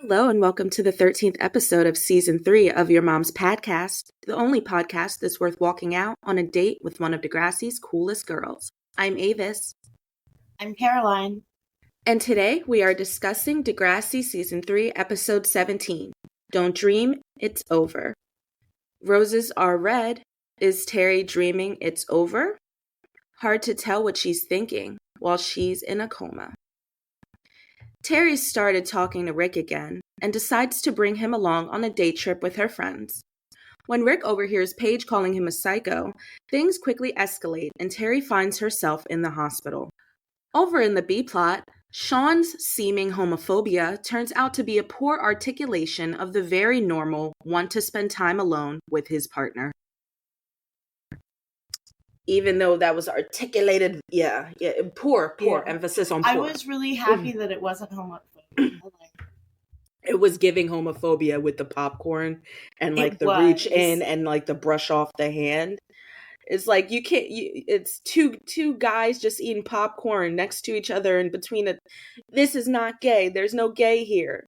Hello and welcome to the 13th episode of Season 3 of Your Mom's Podcast, the only podcast that's worth walking out on a date with one of Degrassi's coolest girls. I'm Avis. I'm Caroline. And today we are discussing Degrassi Season 3, Episode 17, Don't Dream, It's Over. Roses are red. Is Terri dreaming it's over? Hard to tell what she's thinking while she's in a coma. Terri started talking to Rick again and decides to bring him along on a day trip with her friends. When Rick overhears Paige calling him a psycho, things quickly escalate and Terri finds herself in the hospital. Over in the B-plot, Sean's seeming homophobia turns out to be a poor articulation of the very normal want to spend time alone with his partner. Even though that was articulated, poor emphasis on poor. I was really happy that it wasn't homophobic. It was giving homophobia with the popcorn and like the reach in and like the brush off the hand. It's like it's two guys just eating popcorn next to each other and between it. This is not gay. There's no gay here.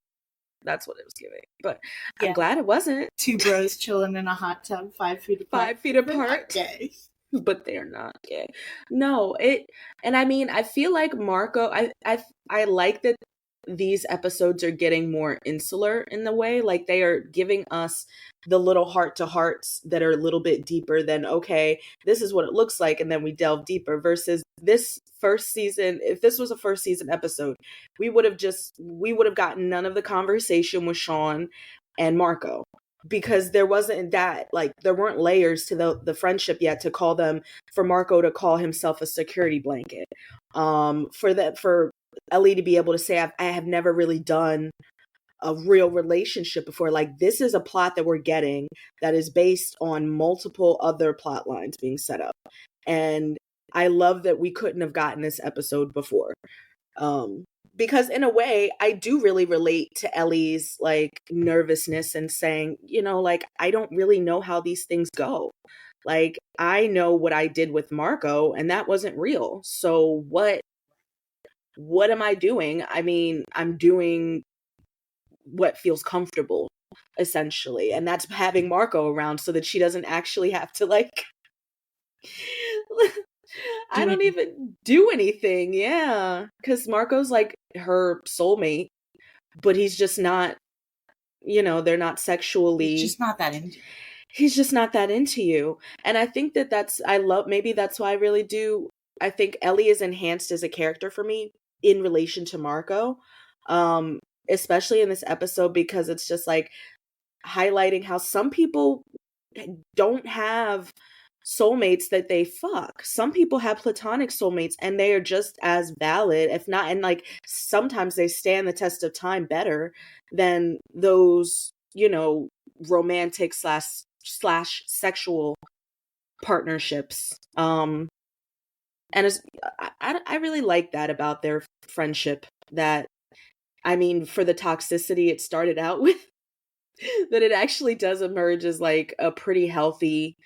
That's what it was giving. But yeah. I'm glad it wasn't. Two bros chilling in a hot tub 5 feet apart. 5 feet apart. Not gay. But they're not gay. No, and I mean, I feel like Marco, I like that these episodes are getting more insular in the way, like they are giving us the little heart-to-hearts that are a little bit deeper than, okay, this is what it looks like, and then we delve deeper, versus this first season. If this was a first season episode, we would have gotten none of the conversation with Sean and Marco. Because there wasn't that, like, there weren't layers to the friendship yet for Marco to call himself a security blanket. For Ellie to be able to say, I have never really done a real relationship before. Like, this is a plot that we're getting that is based on multiple other plot lines being set up. And I love that we couldn't have gotten this episode before. Because in a way, I do really relate to Ellie's like nervousness and saying, like, I don't really know how these things go. Like, I know what I did with Marco and that wasn't real. So what am I doing? I mean, I'm doing what feels comfortable, essentially. And that's having Marco around so that she doesn't actually have to like... I don't even do anything, yeah. Because Marco's like her soulmate, but he's just not, they're not sexually... He's just not that into you. He's just not that into you. And I think maybe that's why I think Ellie is enhanced as a character for me in relation to Marco, especially in this episode, because it's just like highlighting how some people don't have soulmates that they fuck. Some people have platonic soulmates and they are just as valid, if not, and like sometimes they stand the test of time better than those, romantic slash sexual partnerships. And I really like that about their friendship, that, I mean, for the toxicity it started out with, that it actually does emerge as like a pretty healthy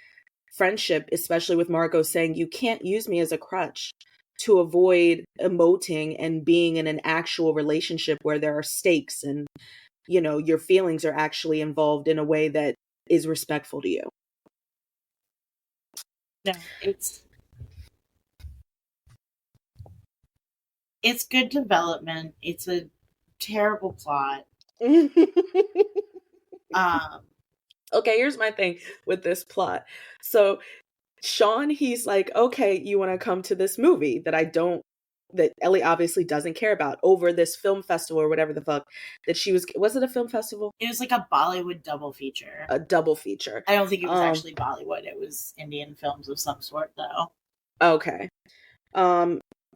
friendship, especially with Marco saying, you can't use me as a crutch to avoid emoting and being in an actual relationship where there are stakes and, your feelings are actually involved in a way that is respectful to you. No, it's good development. It's a terrible plot. Okay, here's my thing with this plot. So Sean, he's like, okay, you want to come to this movie that Ellie obviously doesn't care about, over this film festival or whatever the fuck that she was it a film festival? It was like a Bollywood double feature. A double feature. I don't think it was actually Bollywood. It was Indian films of some sort, though. Okay.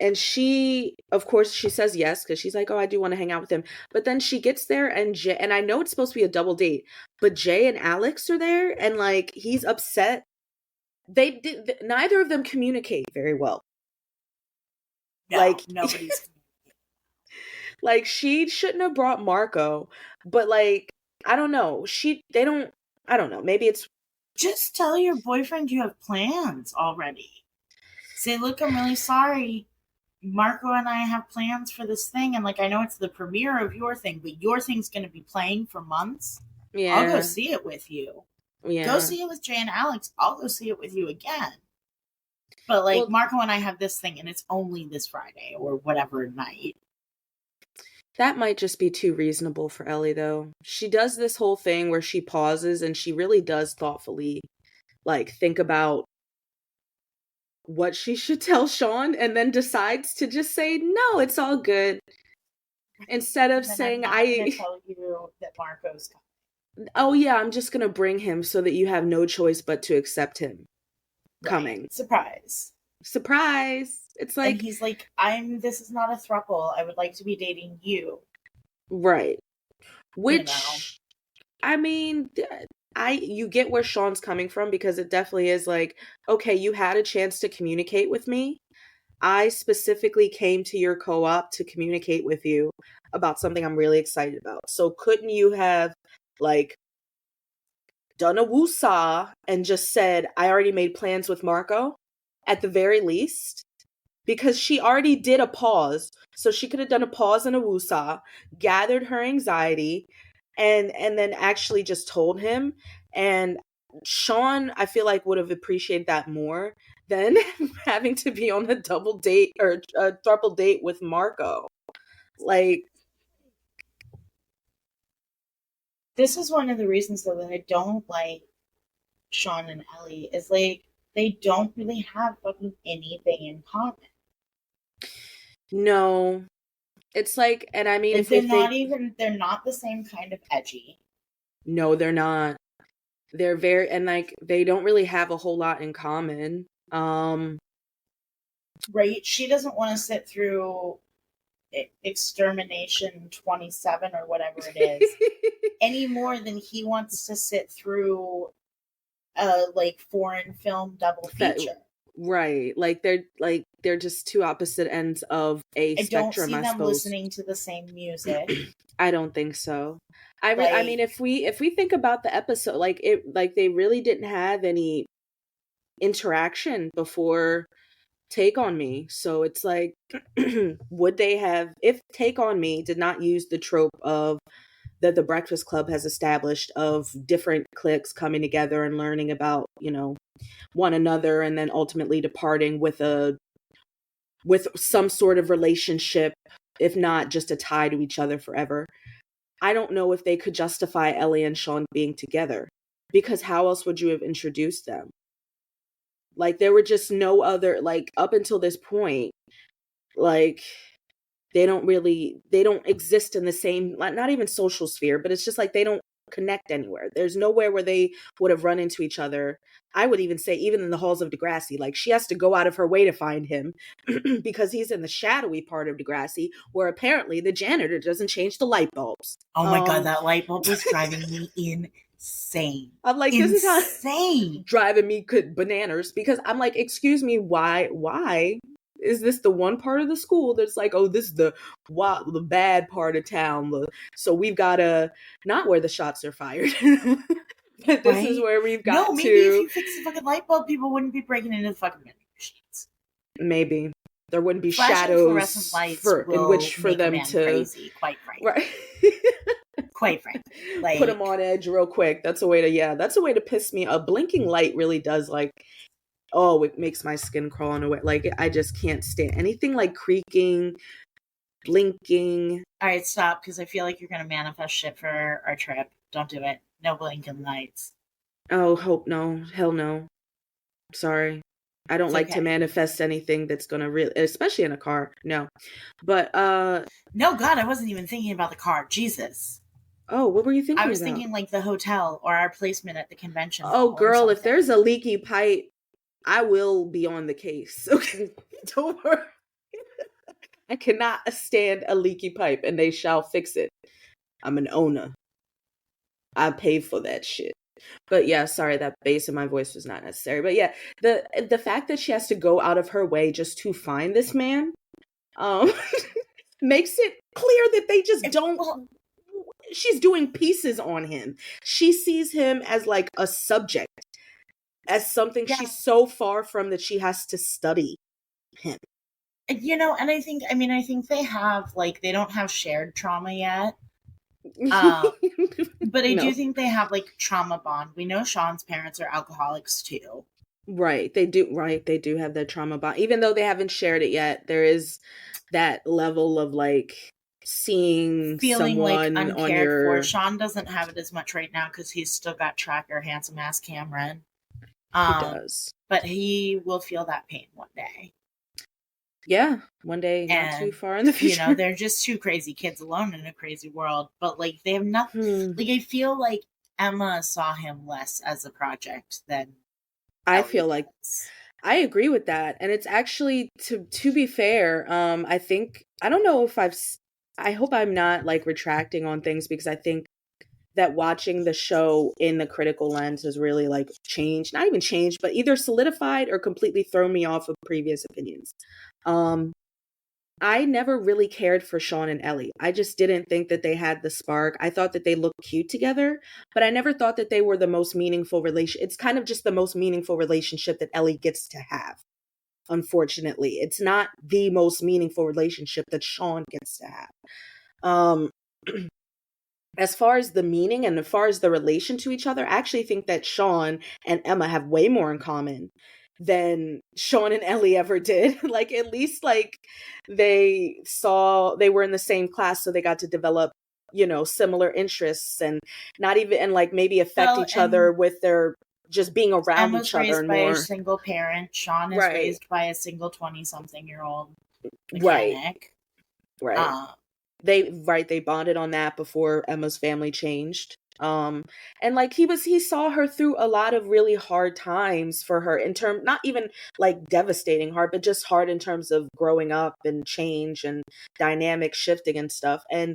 And she, of course, she says yes because she's like, oh, I do want to hang out with him. But then she gets there and Jay, and I know it's supposed to be a double date, but Jay and Alex are there and like he's upset. Neither of them communicate very well. No, like nobody's like she shouldn't have brought Marco, but like I don't know. I don't know. Maybe it's just tell your boyfriend you have plans already. Say, look, I'm really sorry. Marco and I have plans for this thing, and like I know it's the premiere of your thing, but your thing's going to be playing for months. yeah. I'll go see it with you. Yeah. Go see it with Jay and Alex. I'll go see it with you again. But like Marco and I have this thing, and it's only this Friday or whatever night. That might just be too reasonable for Ellie, though. She does this whole thing where she pauses and she really does thoughtfully, like, think about what she should tell Sean and then decides to just say, no, it's all good. Instead of saying, I'm going to tell you that Marco's coming. Oh, yeah, I'm just going to bring him so that you have no choice but to accept him coming. Surprise. It's like... And he's like, this is not a throuple. I would like to be dating you. Right. Which, I mean, you get where Sean's coming from because it definitely is like, okay, you had a chance to communicate with me. I specifically came to your co-op to communicate with you about something I'm really excited about. So couldn't you have, like, done a woosah and just said, I already made plans with Marco at the very least? Because she already did a pause. So she could have done a pause and a woosah, gathered her anxiety, and then actually just told him. And Sean, I feel like, would have appreciated that more than having to be on a double date or a throuple date with Marco. Like, this is one of the reasons though that I don't like Sean and Ellie is like they don't really have fucking anything in common. No. It's like, and I mean, like they're not the same kind of edgy. No, they're not. They're very, and like, they don't really have a whole lot in common. Right? She doesn't want to sit through Extermination 27 or whatever it is any more than he wants to sit through a like foreign film double feature. Right. Like they're just two opposite ends of a spectrum, I suppose. I don't see them listening to the same music. I don't think so. I mean, if we think about the episode, like they really didn't have any interaction before Take on Me. So it's like, would they have, if Take on Me did not use the trope of that the Breakfast Club has established of different cliques coming together and learning about, one another and then ultimately departing with some sort of relationship, if not just a tie to each other forever. I don't know if they could justify Ellie and Sean being together, because how else would you have introduced them? Like, there were just no other, like, up until this point, like, they don't exist in the same, not even social sphere, but it's just like they don't connect anywhere. There's nowhere where they would have run into each other. I would even say even in the halls of Degrassi, like she has to go out of her way to find him because he's in the shadowy part of Degrassi where apparently the janitor doesn't change the light bulbs. Oh my God, that light bulb was driving me insane. I'm like, this is insane. Driving me bananas because I'm like, excuse me, why? Is this the one part of the school that's like, oh, this is the bad part of town? So we've got to, not where the shots are fired, but this is where we've got to. No, maybe if you fix the fucking light bulb, people wouldn't be breaking into the fucking vending machines. Maybe. There wouldn't be flashing shadows in which for them to. Crazy, quite frankly. Right. Quite frankly. Like, put them on edge real quick. That's a way to piss me. A blinking light really does, like, oh, it makes my skin crawl in a way. Like, I just can't stand anything like creaking, blinking. All right, stop, because I feel like you're going to manifest shit for our trip. Don't do it. No blinking lights. Oh, hope no. Hell no. Sorry. I don't like to manifest anything that's going to really, especially in a car. No. But, no, God, I wasn't even thinking about the car. Jesus. Oh, what were you thinking about? I was thinking like the hotel or our placement at the convention. Oh, girl, if there's a leaky pipe, I will be on the case. Okay, don't worry. I cannot stand a leaky pipe, and they shall fix it. I'm an owner. I pay for that shit. But yeah, sorry, that bass in my voice was not necessary. But yeah, the fact that she has to go out of her way just to find this man, um, makes it clear that they just don't. She's doing pieces on him. She sees him as like a subject, as something she's so far from that she has to study him. You know, and I think they have, like, they don't have shared trauma yet. But I do think they have, like, trauma bond. We know Sean's parents are alcoholics too. Right, they do. Right, they do have that trauma bond. Even though they haven't shared it yet, there is that level of like seeing feeling someone like uncared on your. for. Sean doesn't have it as much right now because he's still got Tracker, handsome ass Cameron. He does, but he will feel that pain one day. Yeah, one day, and, not too far in the future. You know, they're just two crazy kids alone in a crazy world. But like, they have nothing. Like, I feel like Emma saw him less as a project than I feel like I agree with that. And it's actually, to be fair, I think, I don't know if I hope I'm not like retracting on things, because I think that watching the show in the critical lens has really like changed, not even changed, but either solidified or completely thrown me off of previous opinions. I never really cared for Sean and Ellie. I just didn't think that they had the spark. I thought that they looked cute together, but I never thought that they were the most meaningful relation. It's kind of just the most meaningful relationship that Ellie gets to have. Unfortunately, it's not the most meaningful relationship that Sean gets to have. As far as the meaning and as far as the relation to each other, I actually think that Sean and Emma have way more in common than Sean and Ellie ever did. Like, at least like they were in the same class, so they got to develop, you know, similar interests, and not even, and like maybe affect each other with their just being around Emma's each other. Raised and by more a single parent. Sean is right. raised by a single 20-something-year-old mechanic. Right. They bonded on that before Emma's family changed. And like he saw her through a lot of really hard times for her, in term, not even like devastating hard, but just hard in terms of growing up and change and dynamic shifting and stuff. And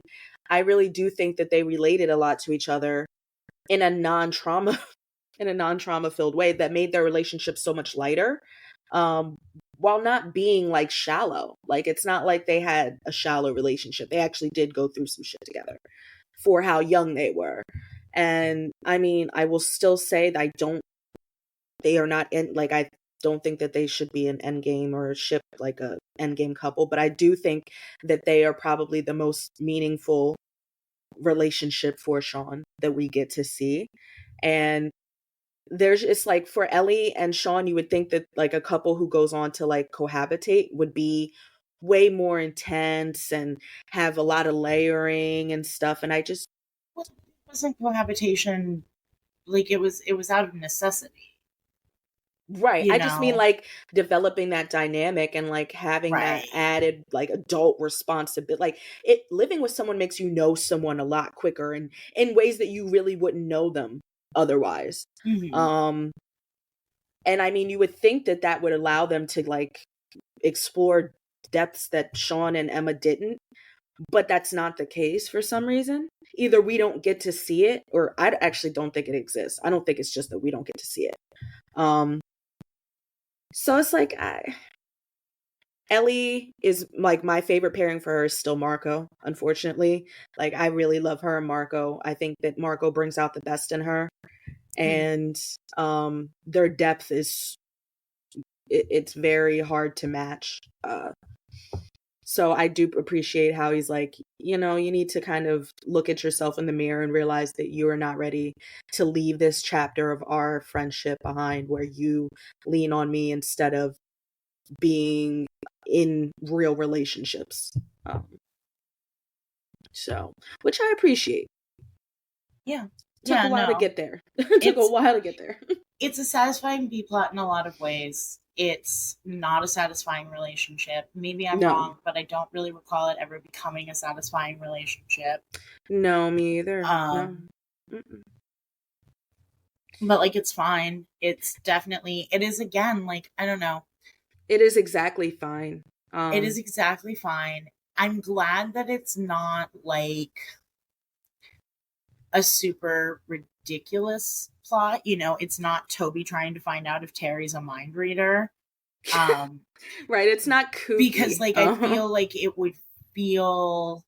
I really do think that they related a lot to each other in a non-trauma filled way that made their relationship so much lighter. While not being like shallow. Like, it's not like they had a shallow relationship. They actually did go through some shit together for how young they were. And I mean, I will still say that I don't think that they should be an endgame or a ship, like a endgame couple, but I do think that they are probably the most meaningful relationship for Sean that we get to see. And it's like, for Ellie and Sean, you would think that like a couple who goes on to like cohabitate would be way more intense and have a lot of layering and stuff. And I just wasn't cohabitation, like, it was out of necessity. Right. I just mean like developing that dynamic and like having that added like adult responsibility. Like, living with someone makes you know someone a lot quicker and in ways that you really wouldn't know them otherwise. Mm-hmm. And I mean, you would think that that would allow them to like explore depths that Sean and Emma didn't, but that's not the case for some reason. Either we don't get to see it, or I actually don't think it exists. I don't think it's just that we don't get to see it. So it's like, Ellie is like, my favorite pairing for her is still Marco, unfortunately. Like, I really love her and Marco. I think that Marco brings out the best in her. And their depth is, it's very hard to match. So I do appreciate how he's like, you know, you need to kind of look at yourself in the mirror and realize that you are not ready to leave this chapter of our friendship behind, where you lean on me instead of being in real relationships. So, which I appreciate. Yeah. Took a while to get there. Took a while to get there. It's a satisfying B-plot in a lot of ways. It's not a satisfying relationship. Maybe I'm wrong, but I don't really recall it ever becoming a satisfying relationship. No, me either. No. But like, it's fine. It's definitely, it is, again, like, I don't know. It is exactly fine. It is exactly fine. I'm glad that it's not like a super ridiculous plot. You know, it's not Toby trying to find out if Terry's a mind reader. Right, it's not kooky. Because, like, I feel like it would feel,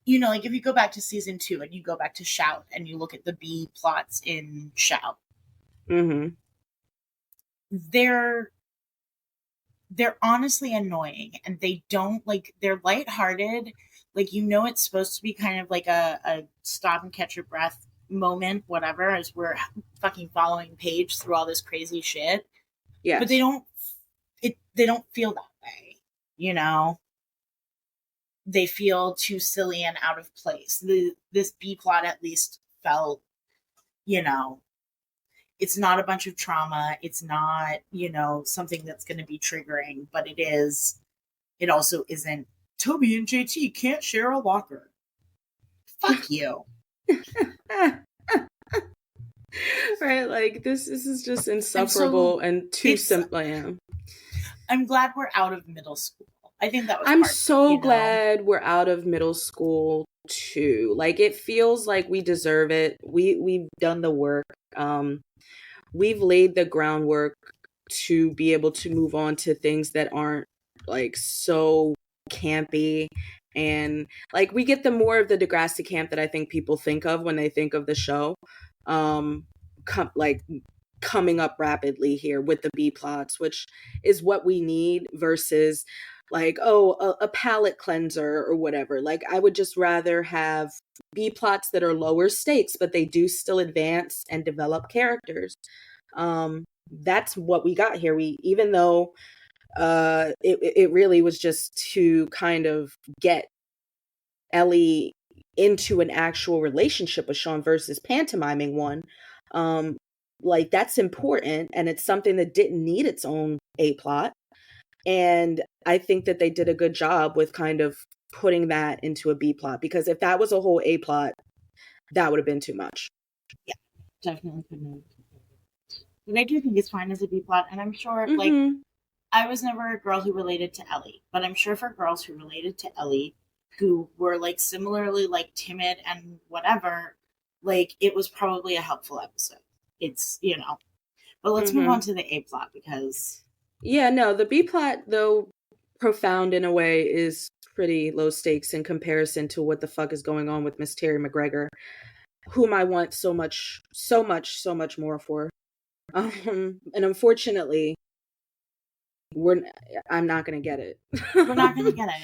you know, like if you go back to season 2 and you go back to Shout and you look at the B plots in Shout, they're honestly annoying, and they don't, like, they're lighthearted. Like, you know, it's supposed to be kind of like a stop and catch your breath moment, whatever, as we're fucking following Paige through all this crazy shit. Yeah, but they don't feel that way, you know. They feel too silly and out of place. This B plot at least felt, you know, it's not a bunch of trauma. It's not, you know, something that's going to be triggering, but it also isn't Toby and JT can't share a locker. Fuck you. Right, like this is just insufferable and too simple. Yeah. I'm glad we're out of middle school. I think that was I'm so glad we're out of middle school too. Like, it feels like we deserve it. We've done the work. We've laid the groundwork to be able to move on to things that aren't like so campy, and like we get the more of the Degrassi camp that I think people think of when they think of the show. Coming up rapidly here with the B plots, which is what we need, versus like, a palate cleanser or whatever. Like, I would just rather have B plots that are lower stakes, but they do still advance and develop characters. That's what we got here. Even though it really was just to kind of get Ellie into an actual relationship with Sean versus pantomiming one. Like, that's important, and it's something that didn't need its own A plot. And I think that they did a good job with kind of putting that into a B plot, because if that was a whole A plot, that would have been too much. Yeah, definitely couldn't. But I do think it's fine as a B plot, and I'm sure, like, I was never a girl who related to Ellie, but I'm sure for girls who related to Ellie, who were, like, similarly, like, timid and whatever, like, it was probably a helpful episode. It's, you know. But let's move on to the A plot, because... Yeah, no, the B plot, though profound in a way, is pretty low stakes in comparison to what the fuck is going on with Miss Terri McGregor, whom I want so much more for. And unfortunately, I'm not gonna get it. We're not gonna get it.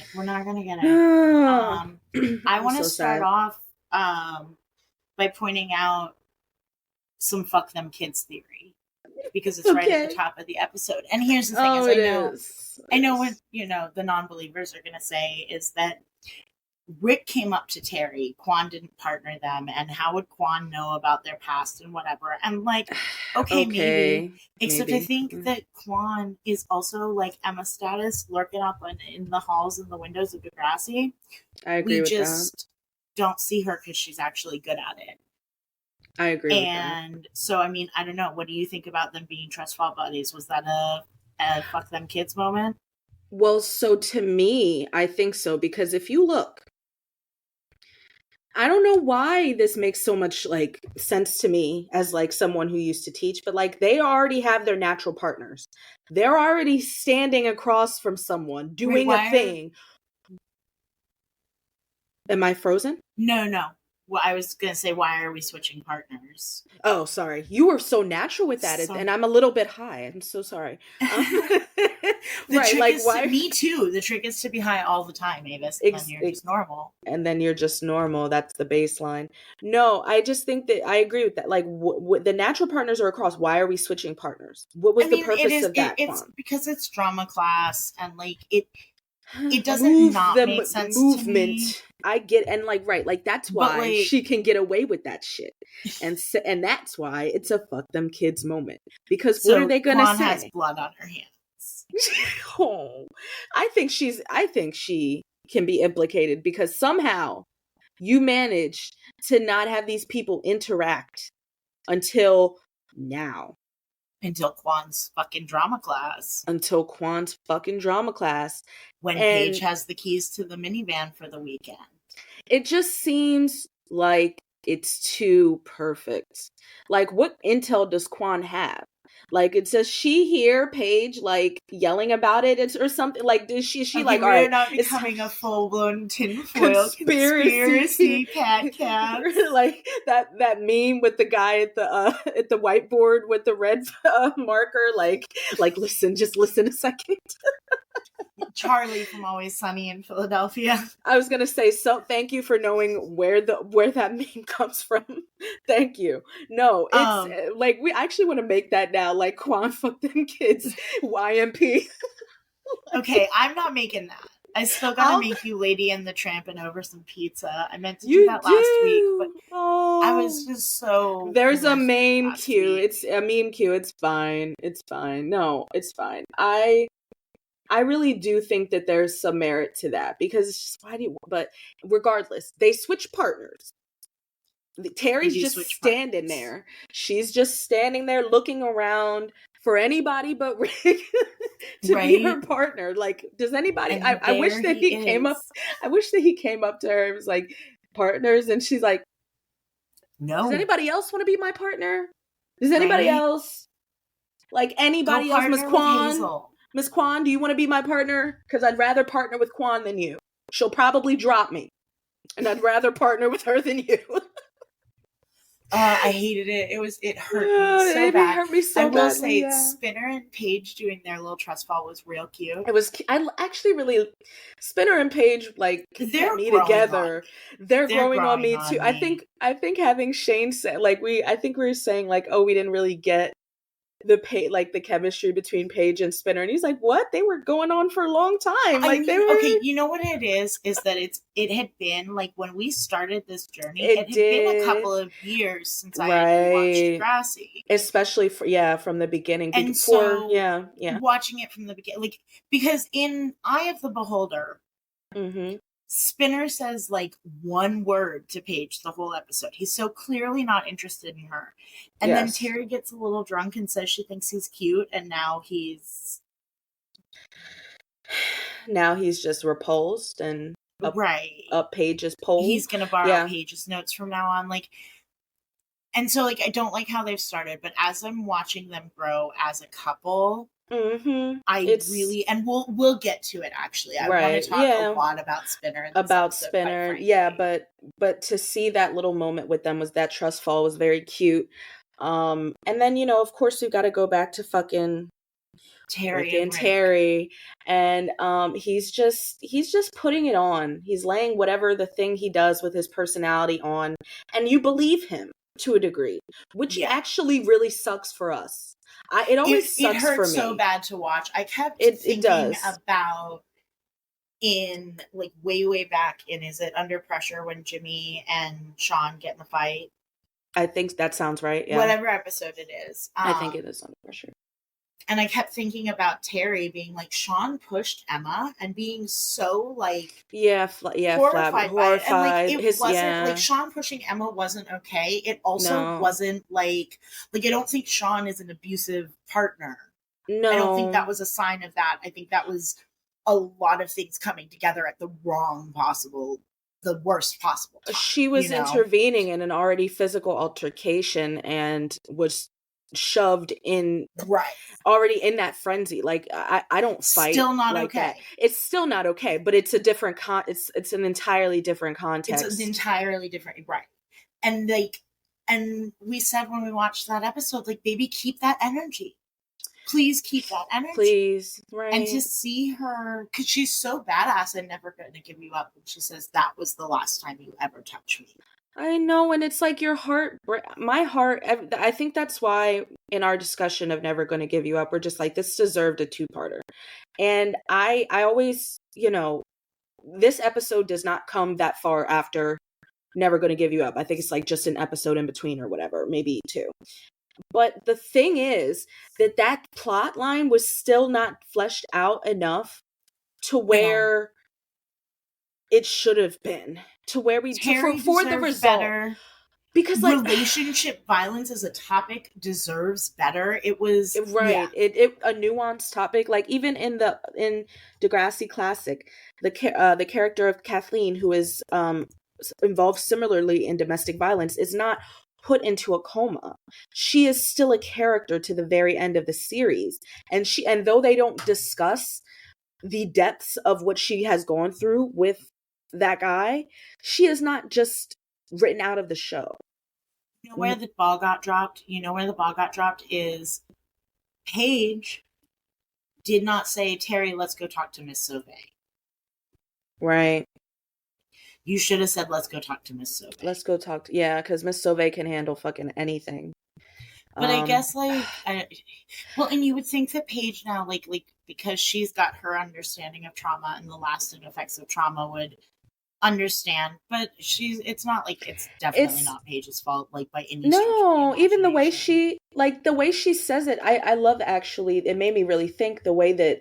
I want to start off by pointing out some fuck them kids theory, because it's right at the top of the episode. And here's the thing: I know what, you know, the non-believers are gonna say is that Rick came up to Terri, Quan didn't partner them, and how would Quan know about their past and whatever? And, like, okay, maybe. Except I think that Quan is also, like, Emma status, lurking up in the halls and the windows of Degrassi. I agree with that. We just don't see her because she's actually good at it. I agree with that. And so, I mean, I don't know. What do you think about them being trust fall buddies? Was that a fuck them kids moment? Well, so to me, I think so, because if you look, I don't know why this makes so much, like, sense to me as, like, someone who used to teach, but, like, they already have their natural partners. They're already standing across from someone doing a thing. Am I frozen? No. Well, I was going to say, why are we switching partners? Oh, sorry. You were so natural with that, and I'm a little bit high. I'm so sorry. Me too. The trick is to be high all the time, Avis, and then you're just normal. And then you're just normal. That's the baseline. No, I just think that I agree with that. Like, the natural partners are across. Why are we switching partners? What was the purpose of that? It's because it's drama class, and, like, it doesn't make sense to me. I get, and, like, right, like, that's why she can get away with that shit, and that's why it's a fuck them kids moment, because what are they gonna say? Has blood on her hands. Oh, I think she can be implicated, because somehow you managed to not have these people interact until now. Until Kwan's fucking drama class. Until Quan's fucking drama class. When Paige has the keys to the minivan for the weekend. It just seems like it's too perfect. Like, what intel does Quan have? Like, it says she hear Paige like yelling about it or something. Like, does she okay, like, we're all right, not becoming a full-blown tinfoil conspiracy cat. Like that meme with the guy at the whiteboard with the red marker. Like listen, just listen a second. Charlie from Always Sunny in Philadelphia. I was gonna say, so thank you for knowing where that meme comes from. Thank you. No, it's like we actually want to make that now. Like, Quan, fuck them kids, YMP. Okay, I'm not making that. I still gotta make you Lady and the Tramp and over some pizza. I meant to do that last week, but I was just so. There's a meme queue. It's a meme queue. It's fine. It's fine. No, it's fine. I really do think that there's some merit to that, because it's just, why do you, but regardless, they switch partners. Terry's just standing there. She's just standing there looking around for anybody but Rick to be her partner. Like, does anybody, I wish that he came up, I wish that he came up to her and was like, partners, and she's like, no. Does anybody else want to be my partner? Does anybody else? Like, anybody else? Miss Quan? Miss Quan, do you want to be my partner? Because I'd rather partner with Quan than you. She'll probably drop me. And I'd rather partner with her than you. I hated it. It hurt me so bad. It hurt me so bad. I will say, Spinner and Paige doing their little trust fall was real cute. It was. I actually really, Spinner and Paige like they're me together. They're growing on me too. I think having Shane say I think we were saying like, oh, we didn't really get the chemistry between Paige and Spinner, and he's like, what? They were going on for a long time. They were okay. You know what it is that it had been like when we started this journey. It had been a couple of years since I had watched Degrassi, especially from the beginning. And watching it from the beginning, like because in Eye of the Beholder. Mm-hmm. Spinner says like one word to Paige the whole episode. He's so clearly not interested in her. And then Terri gets a little drunk and says she thinks he's cute, and now he's just repulsed and up Paige's pole. He's gonna borrow Paige's notes from now on. Like, and so like I don't like how they've started, but as I'm watching them grow as a couple, really, and we'll get to it actually. I want to talk a lot about Spinner. Spinner, but to see that little moment with them was that trust fall was very cute. And then of course we've got to go back to fucking Terri, and he's just putting it on. He's laying whatever the thing he does with his personality on, and you believe him to a degree, which actually really sucks for us. It always sucks for me. It hurts so bad to watch. I kept thinking about in like way back in Is It Under Pressure when Jimmy and Sean get in the fight. I think that sounds right. Yeah. Whatever episode it is. I think it is Under Pressure. And I kept thinking about Terri being like, Sean pushed Emma and being so like horrified by it. And like it wasn't like Sean pushing Emma wasn't okay. It also wasn't like I don't think Sean is an abusive partner. No. I don't think that was a sign of that. I think that was a lot of things coming together at the worst possible time. She was intervening in an already physical altercation and was shoved in already in that frenzy. Like I don't fight. Still not like okay. That. It's still not okay, but it's a different it's an entirely different context. It's an entirely different and we said when we watched that episode, like, baby, keep that energy. Please keep that energy. Please. Right. And to see her, because she's so badass and never going to give you up. And she says, that was the last time you ever touched me. I know. And it's like my heart, I think that's why in our discussion of Never Gonna Give You Up, we're just like, this deserved a 2-parter. And I always, this episode does not come that far after Never Gonna Give You Up. I think it's like just an episode in between or whatever, maybe 2. But the thing is that plot line was still not fleshed out enough to where it should have been. To where we for the result. Better. because like relationship violence as a topic deserves better. It was right. yeah. It a nuanced topic. Like even in Degrassi Classic, the character of Kathleen, who is involved similarly in domestic violence, is not put into a coma. She is still a character to the very end of the series, and though they don't discuss the depths of what she has gone through with that guy, she is not just written out of the show. You know where the ball got dropped? You know where the ball got dropped is Paige did not say, Terri, let's go talk to Miss Sauvé. Right. You should have said, let's go talk to Miss Sauvé. Let's go talk to, yeah, because Miss Sauvé can handle fucking anything. But I guess, like, well, and you would think that Paige now, like, because she's got her understanding of trauma and the lasting effects of trauma would understand, but it's not like it's definitely not Paige's fault, like, by any stretch of the imagination. Even the way she says it, I love, actually, it made me really think the way that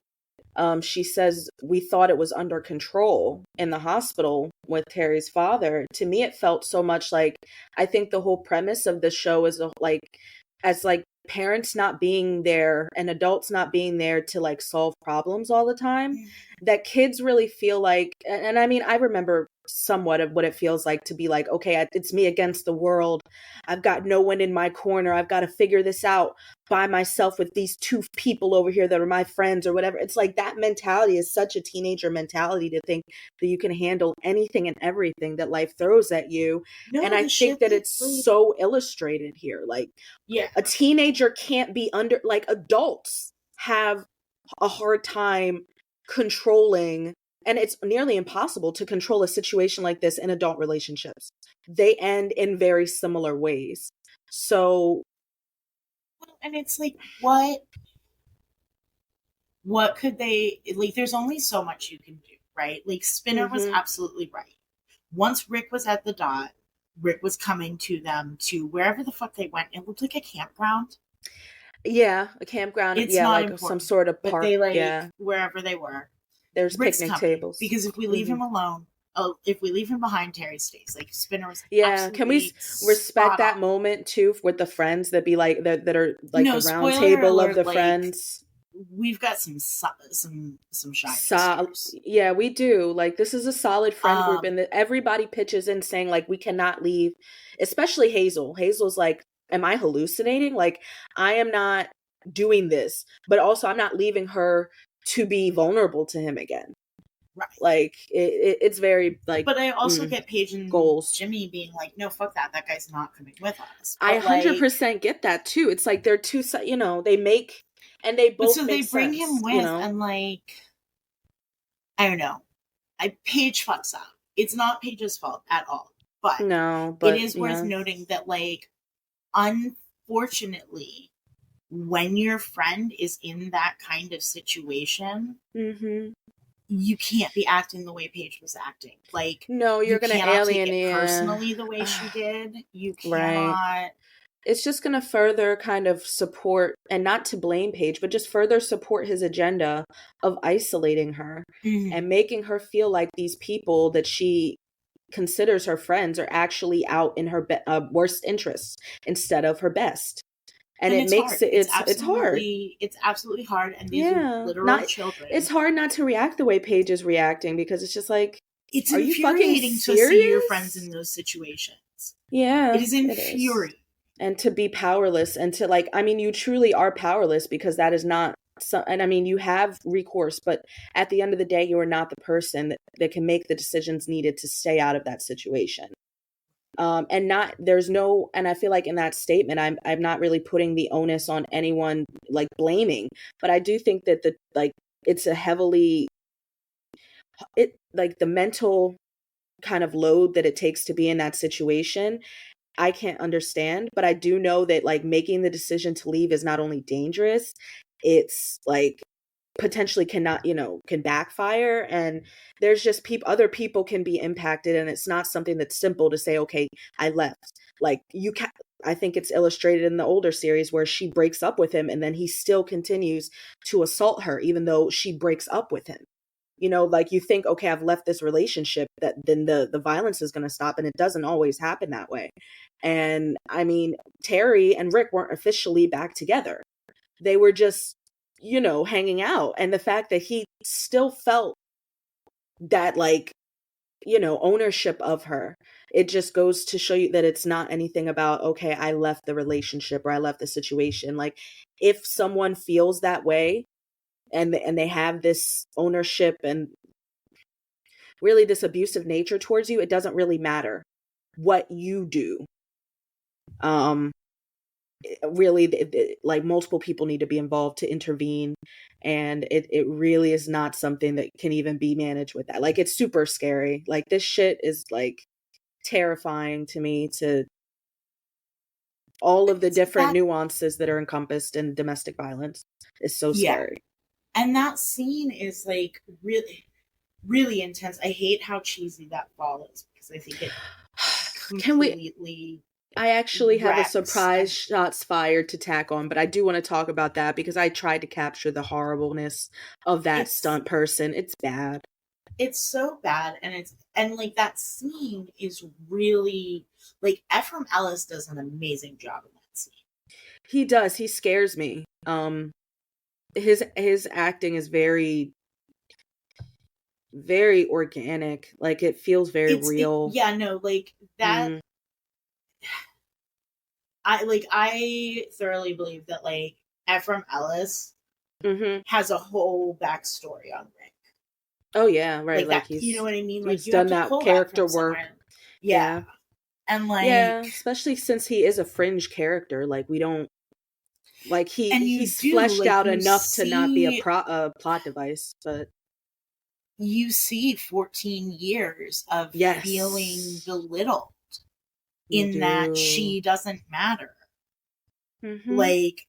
she says, we thought it was under control in the hospital with Terri's father. To me, it felt so much like, I think the whole premise of the show is as parents not being there and adults not being there to like solve problems all the time, that kids really feel like, and I mean, I remember somewhat of what it feels like to be like, okay, it's me against the world. I've got no one in my corner. I've got to figure this out by myself with these two people over here that are my friends or whatever. It's like that mentality is such a teenager mentality, to think that you can handle anything and everything that life throws at you. And I think that it's so illustrated here. Like, yeah, a teenager can't be under, like, adults have a hard time controlling, and it's nearly impossible to control a situation like this in adult relationships. They end in very similar ways. So, and it's like, what could they, like, there's only so much you can do, right? Like, Spinner was absolutely right. Once Rick was at the dot, Rick was coming to them to wherever the fuck they went. It looked like a campground. Yeah, a campground. It's yeah, not like important, some sort of park. But they, like, yeah, wherever they were, there's Rick's picnic coming, tables. because if we leave him alone, if we leave him behind, Terri stays. Like, Spinner was can we respect that moment too with the friends that be like that are like the round table of the friends? We've got some shiny yeah, we do. Like, this is a solid friend group, and everybody pitches in saying, like, we cannot leave, especially Hazel. Hazel's like, am I hallucinating? Like, I am not doing this, but also I'm not leaving her to be vulnerable to him again. Right. Like, it's very, like, but I also get Paige and goals. Jimmy being like, no, fuck that guy's not coming with us. But I 100% get that too. It's like they're two, they make, and they both so they bring him with, and like, I don't know. Paige fucks up. It's not Paige's fault at all. But it is worth noting that, like, unfortunately, when your friend is in that kind of situation, you can't be acting the way Paige was acting. Like, no, you're going to alienate it personally the way she did. You cannot. Right. It's just going to further kind of support, and not to blame Paige, but just further support his agenda of isolating her and making her feel like these people that she considers her friends are actually out in her worst interests instead of her best. And it makes hard. it's hard. It's absolutely hard. And these are literal children. It's hard not to react the way Paige is reacting, because it's just like, it's are infuriating to see your friends in those situations. Yeah. It is infuriating. And to be powerless, and to, like, I mean, you truly are powerless, because that is not and I mean, you have recourse, but at the end of the day, you are not the person that can make the decisions needed to stay out of that situation. And I feel like in that statement, I'm not really putting the onus on anyone, like blaming, but I do think that it's a heavily, like the mental kind of load that it takes to be in that situation. I can't understand, but I do know that, like, making the decision to leave is not only dangerous, it's like potentially can backfire, and there's just other people can be impacted, and it's not something that's simple to say, okay, I left. Like, I think it's illustrated in the older series where she breaks up with him, and then he still continues to assault her even though she breaks up with him. like you think, okay, I've left this relationship, that then the violence is going to stop, and it doesn't always happen that way. And I mean, Terri and Rick weren't officially back together. They were just, hanging out. And the fact that he still felt that, like, ownership of her, it just goes to show you that it's not anything about, okay, I left the relationship or I left the situation. Like, if someone feels that way, and they have this ownership and really this abusive nature towards you, it doesn't really matter what you do. Really, like, multiple people need to be involved to intervene, and it really is not something that can even be managed with that. Like, it's super scary. Like, this shit is, like, terrifying to me, to all of the different nuances that are encompassed in domestic violence is so scary. And that scene is, like, really, really intense. I hate how cheesy that fall is, because I think it completely... I actually have a surprise shots fired to tack on, but I do want to talk about that because I tried to capture the horribleness of that stunt person. It's bad. It's so bad, and like, that scene is really, like, Ephraim Ellis does an amazing job in that scene. He does. He scares me. His acting is very, very organic. Like, it feels very real. Like that. Mm-hmm. I thoroughly believe that, like, Ephraim Ellis has a whole backstory on Rick. Oh yeah, right. Like that, you know what I mean? Like, he's done that character work. Yeah. And, like, especially since he is a fringe character. Like, we don't, like, he's fleshed out enough to not be a plot device, but you see 14 years of feeling belittled in that she doesn't matter. Mm-hmm. Like,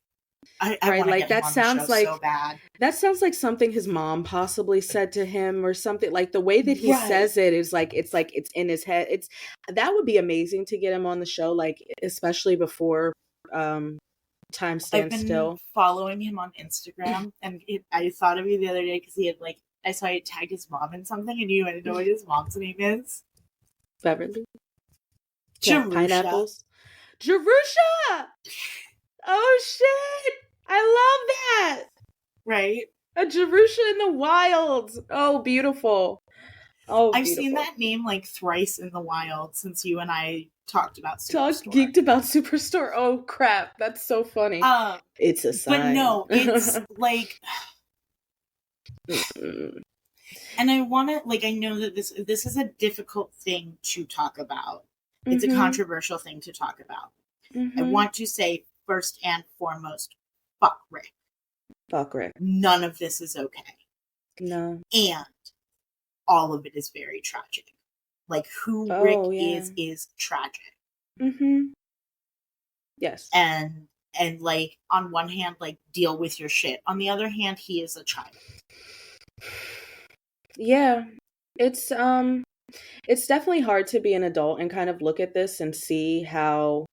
I want to get him on the show so bad. That sounds like something his mom possibly said to him, or something. Like, the way that he says it is like, it's in his head. That would be amazing to get him on the show, like, especially before time stands still. I've been following him on Instagram, and I thought of you the other day because he had, like, I saw he tagged his mom in something, and you want to know what his mom's name is? Beverly. Jerusha. Pineapples. Jerusha! Oh shit! I love that! Right? A Jerusha in the wild. Oh, beautiful. Oh, I've seen that name, like, thrice in the wild since you and I talked about Superstore. Geeked about Superstore. Oh crap, that's so funny. It's a sign. But no, it's like, and I want to, like, I know that this is a difficult thing to talk about. It's a controversial thing to talk about. I want to say, first and foremost, fuck Rick. Fuck Rick. None of this is okay. No. And all of it is very tragic. Like, who Rick is tragic. Yes. And like, on one hand, like, deal with your shit. On the other hand, he is a child. Yeah. It's definitely hard to be an adult and kind of look at this and see how,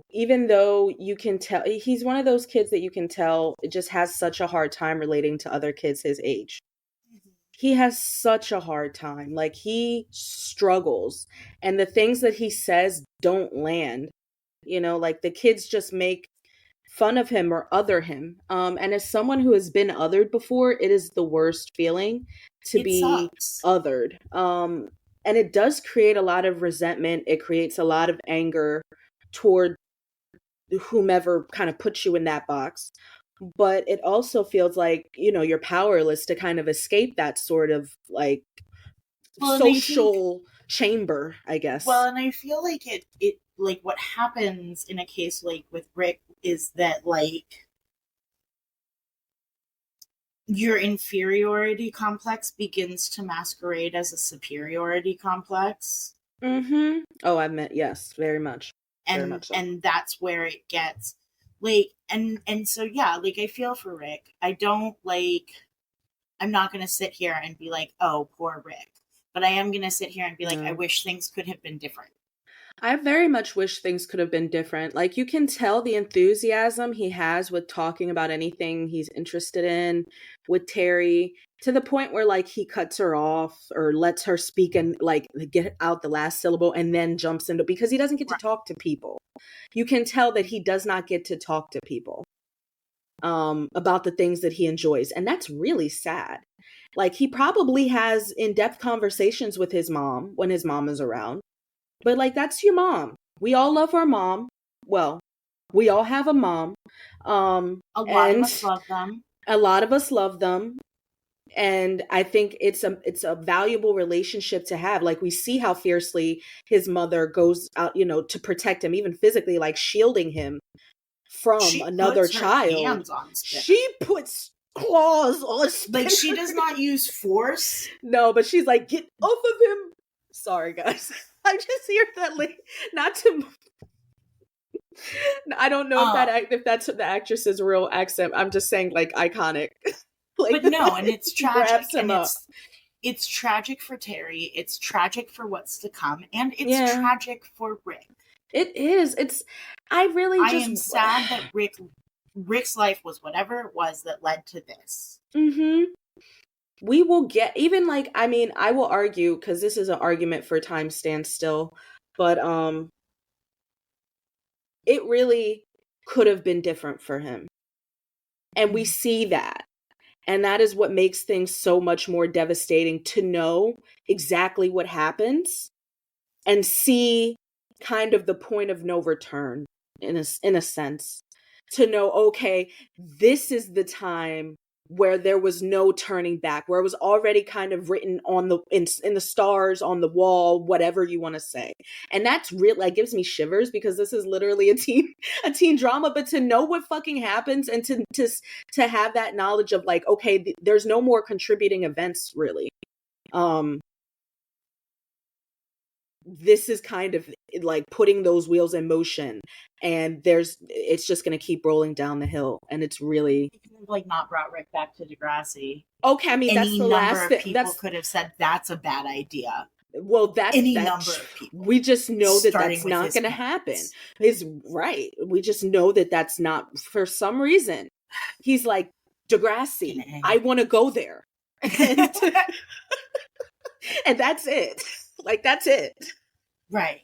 even though you can tell, he's one of those kids that you can tell it just has such a hard time relating to other kids his age. He has such a hard time. Like, he struggles, and the things that he says don't land. Like, the kids just make fun of him or other him. And as someone who has been othered before, it is the worst feeling to be othered. And it does create a lot of resentment. It creates a lot of anger toward whomever kind of puts you in that box. But it also feels like, you're powerless to kind of escape that sort of, like, social chamber, I guess. Well, and I feel like it like, what happens in a case like with Rick is that, like, your inferiority complex begins to masquerade as a superiority complex. Oh, I meant, yes, very much. And very much so. And that's where it gets, like, and so, yeah, like, I feel for Rick. I don't, like, I'm not going to sit here and be like, oh, poor Rick. But I am going to sit here and be like, I wish things could have been different. I very much wish things could have been different. Like, you can tell the enthusiasm he has with talking about anything he's interested in with Terri, to the point where, like, he cuts her off or lets her speak and, like, get out the last syllable and then jumps into, because he doesn't get to talk to people. You can tell that he does not get to talk to people about the things that he enjoys. And that's really sad. Like, he probably has in-depth conversations with his mom when his mom is around. But, like, that's your mom. We all love our mom. Well, we all have a mom. A lot of us love them. A lot of us love them. And I think it's a valuable relationship to have. Like, we see how fiercely his mother goes out, you know, to protect him, even physically, like shielding him from another child. She puts claws on Spinner. Like, she does not use force. No, but she's like, get off of him. Sorry, guys. I just hear that, like, not to. I don't know if that's the actress's real accent. I'm just saying, like, iconic. Like, but no, and it's tragic, and it's tragic for Terri. It's tragic for what's to come, and it's tragic for Rick. It is. I am sad that Rick's life was whatever it was that led to this. Mm-hmm. We will get, even, like, I mean, I will argue, because this is an argument for time standstill, but it really could have been different for him. And we see that. And that is what makes things so much more devastating, to know exactly what happens and see kind of the point of no return, in a sense. To know, okay, this is the time where there was no turning back, where it was already kind of written on in the stars, on the wall, whatever you want to say. And that's really, like, gives me shivers, because this is literally a teen drama. But to know what fucking happens, and to have that knowledge of, like, okay, there's no more contributing events, really. This is kind of like putting those wheels in motion, and it's just going to keep rolling down the hill. And it's really, like, not brought Rick back to Degrassi. Okay, I mean, that's the last thing. People could have said that's a bad idea. Well, that's number of people. We just know that that's not going to happen. Is right. We just know that that's not, for some reason. He's like, Degrassi, I want to go there, and that's it. Like, that's it. Right.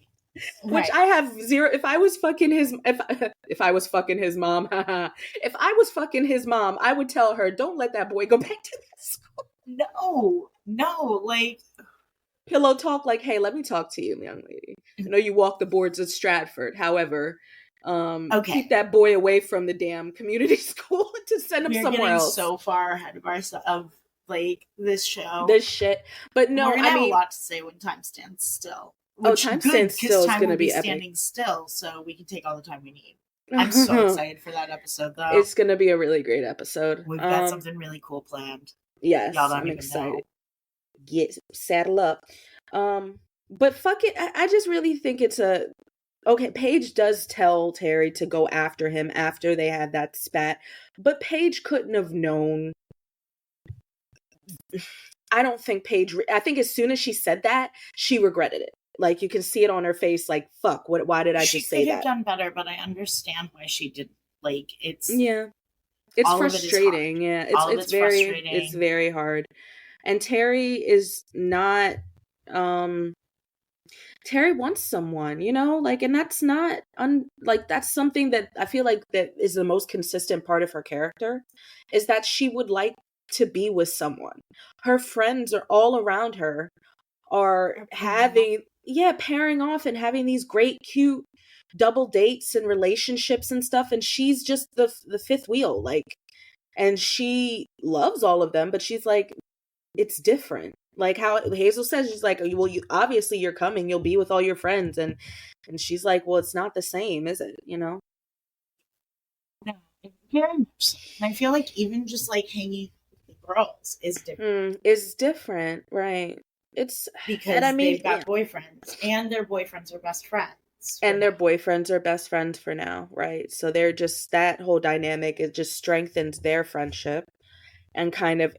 Which I have zero. If I was fucking his, if I was fucking his mom, if I was fucking his mom, I would tell her, don't let that boy go back to that school. No, like, pillow talk. Like, hey, let me talk to you, young lady. I know you walk the boards at Stratford. However, keep that boy away from the damn community school to send him somewhere else. So far ahead of ourselves. Like, this shit. But no, we're gonna have a lot to say when time stands still. Time stands still is gonna be standing still, so we can take all the time we need. I'm so excited for that episode, though. It's gonna be a really great episode. We've got something really cool planned. Yes, y'all don't I'm excited. Know. Get saddle up. But fuck it, I just really think it's okay. Paige does tell Terri to go after him after they had that spat, but Paige couldn't have known. I don't think Paige. I think as soon as she said that, she regretted it. Like, you can see it on her face. Like, fuck. Why did I just say that? She could have done better, but I understand why she didn't. Like, it's frustrating. It's very frustrating. It's very hard. And Terri is not. Terri wants someone, you know, like, and that's not like, that's something that I feel like that is the most consistent part of her character, is that she would like to be with someone. Her friends are all around her are pairing off and having these great, cute double dates and relationships and stuff. And she's just the fifth wheel, like, and she loves all of them, but she's like, it's different. Like how Hazel says, she's like, well, obviously you're coming, you'll be with all your friends. And she's like, well, it's not the same, is it? You know? No, very much so. And I feel like even just like hanging girls is different. Is different, right? It's because they've got boyfriends, and their boyfriends are best friends. And their boyfriends are best friends for now, right? So they're just, that whole dynamic, it just strengthens their friendship and kind of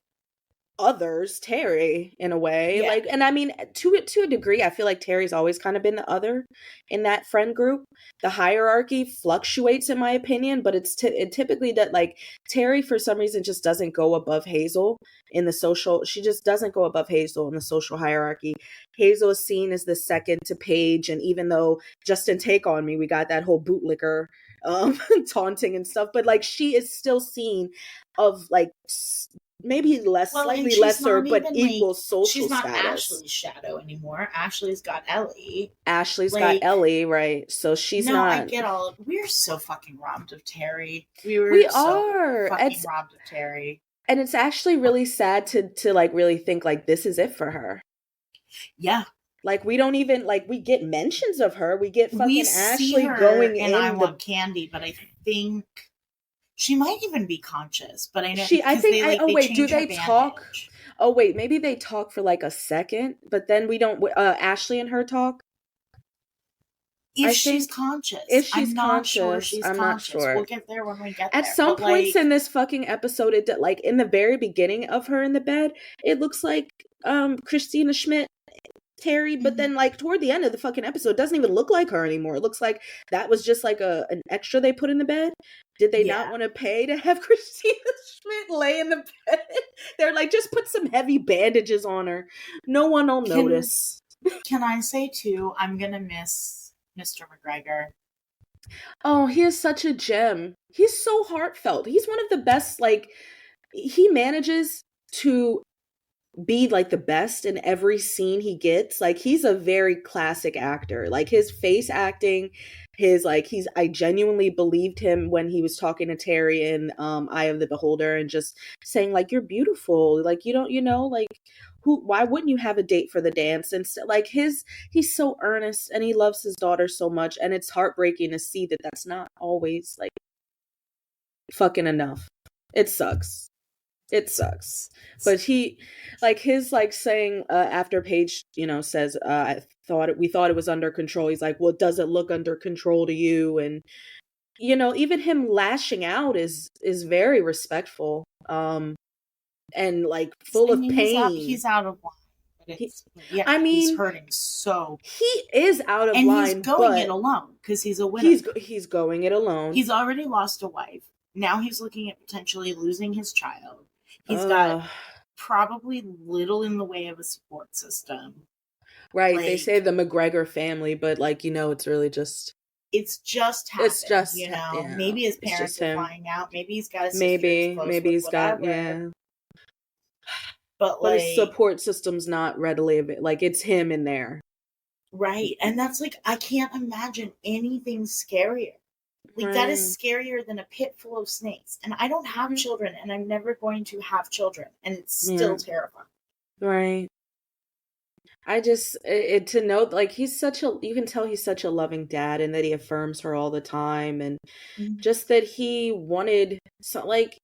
others Terri in a way. Yeah. Like, and I mean, to a degree, I feel like Terry's always kind of been the other in that friend group. The hierarchy fluctuates in my opinion, but it typically that like Terri for some reason just doesn't go above Hazel in the social. She just doesn't go above Hazel in the social hierarchy. Hazel is seen as the second to Paige, and even though Justin Take on Me, we got that whole bootlicker taunting and stuff, but like she is still seen of like maybe less, Well, and slightly she's lesser, not but even equal like, social she's not status. Ashley's shadow anymore. Ashley's got Ellie. Ashley's Like, got Ellie, right? So she's no, not. I get all of, we're so fucking robbed of Terri. We were We so are. fucking robbed of Terri. And it's actually really sad to like really think like this is it for her. Yeah. Like we don't even like we get mentions of her. We get fucking Ashley her going in in I Want Candy, but I think she might even be conscious. But I know I think they, oh wait, do they bandage. talk? Oh wait, maybe they talk for like a second, but then we don't. Ashley and her talk. If she's conscious, I'm not sure she's conscious. Not sure. We'll get there when we get there. At some points in this fucking episode, it like in the very beginning of her in the bed, it looks like Christina Schmidt, Terri, but then like toward the end of the fucking episode, it doesn't even look like her anymore. It looks like that was just like an extra they put in the bed. Did they not want to pay to have Christina Schmidt lay in the bed? They're like, just put some heavy bandages on her. No one will notice. Can I say too, I'm gonna miss Mr. McGregor. Oh, he is such a gem. He's so heartfelt. He's one of the best, like, he manages to be like the best in every scene he gets. Like he's a very classic actor. Like his face acting, his like I genuinely believed him when he was talking to Terri in Eye of the Beholder and just saying like you're beautiful. Like you don't, like why wouldn't you have a date for the dance? And like he's so earnest and he loves his daughter so much, and it's heartbreaking to see that that's not always like fucking enough. It sucks. But he like his like saying after Paige says we thought it was under control, he's like, well, does it look under control to you? And even him lashing out is very respectful and like full of pain. He's out of line. He's hurting so. He is out of line, and he's going it alone because he's a winner. He's going it alone. He's already lost a wife. Now he's looking at potentially losing his child. He's got probably little in the way of a support system. Right. Like, they say the McGregor family, but like, it's really just. It's just happened, it's just, maybe his parents are flying out. Maybe he's got a sister. Maybe he's got, But like, his support system's not readily available. Like it's him in there. Right. And that's like, I can't imagine anything scarier. Like that is scarier than a pit full of snakes. And I don't have children, and I'm never going to have children, and it's still terrifying. Right. I just to know like you can tell he's such a loving dad, and that he affirms her all the time, and just that he wanted like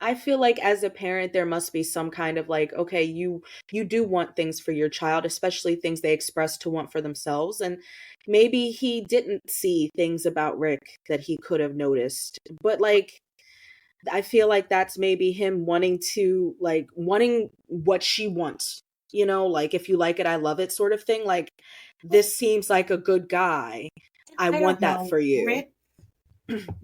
I feel like as a parent there must be some kind of like, okay, you do want things for your child, especially things they express to want for themselves, and maybe he didn't see things about Rick that he could have noticed. But like I feel like that's maybe him wanting what she wants. Like if you like it, I love it sort of thing. Like this seems like a good guy. I want that for you.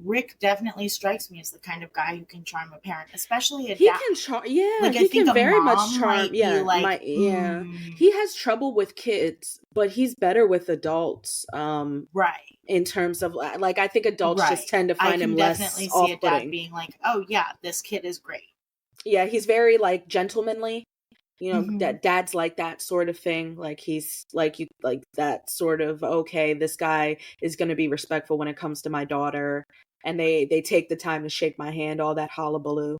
Rick definitely strikes me as the kind of guy who can charm a parent, especially he can charm. Yeah, like, he can very much charm. Yeah, like, he has trouble with kids, but he's better with adults. Right. In terms of like, I think adults just tend to find him less off-putting. I can definitely see a dad being like, "Oh yeah, this kid is great." Yeah, he's very like gentlemanly. That dad's like that sort of thing. Like he's like you like that sort of, okay, this guy is going to be respectful when it comes to my daughter, and they take the time to shake my hand, all that hullabaloo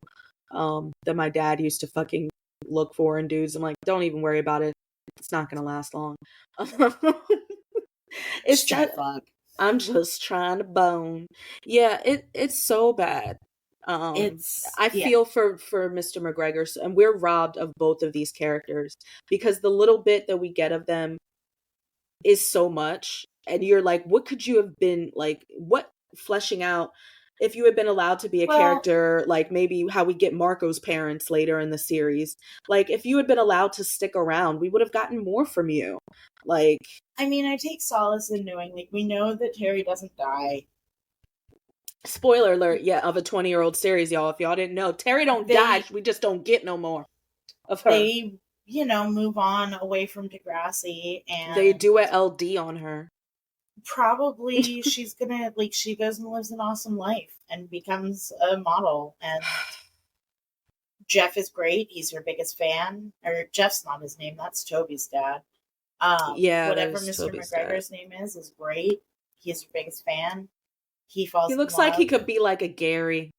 that my dad used to fucking look for in dudes. I'm like, don't even worry about it. It's not going to last long. It's just fuck. I'm just trying to bone. Yeah, it's so bad. I feel for Mr. McGregor, and we're robbed of both of these characters because the little bit that we get of them is so much, and you're like, what could you have been like? What fleshing out if you had been allowed to be a Well- character, like maybe how we get Marco's parents later in the series, like if you had been allowed to stick around, we would have gotten more from you. Like, I mean, I take solace in knowing, like, we know that Terri doesn't die. spoiler alert, yeah, of a 20-year-old series, y'all. If y'all didn't know, Terri don't die. We just don't get no more of her. They, you know, move on away from Degrassi, and They do a LD on her. probably she's gonna, like, she goes and lives an awesome life and becomes a model. And Jeff is great. He's her biggest fan. Or Jeff's not his name. That's Toby's dad. Yeah, whatever that is Mr. Toby's McGregor's dad. name is great. He's her biggest fan. He falls. He looks in like love. he could be like a Gary.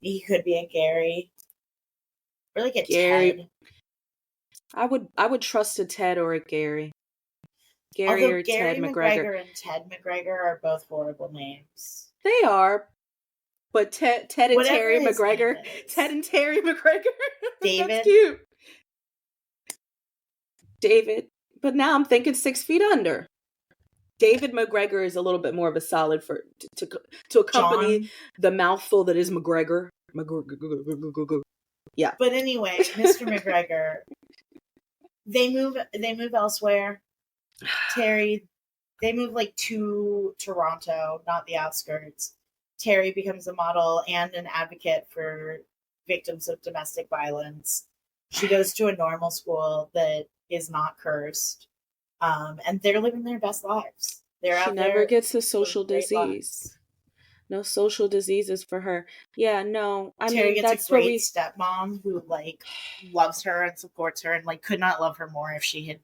He could be a Gary. Or like a Gary. Ted. I would trust a Ted or a Gary. Gary Although or Gary Ted McGregor and Ted McGregor are both horrible names. They are. But Ted and Whatever Terri his McGregor. name is. Ted and Terri McGregor. David. That's cute. David. But now I'm thinking 6 Feet Under. David McGregor is a little bit more of a solid for to accompany John. the mouthful that is McGregor. Yeah. But anyway, Mr. McGregor. They move elsewhere. Terri, they move like to Toronto, not the outskirts. Terri becomes a model and an advocate for victims of domestic violence. She goes to a normal school that is not cursed. And they're living their best lives. She never gets a social disease. No social diseases for her. Yeah, no. Terri gets a great stepmom who, like, loves her and supports her and, like, could not love her more if she had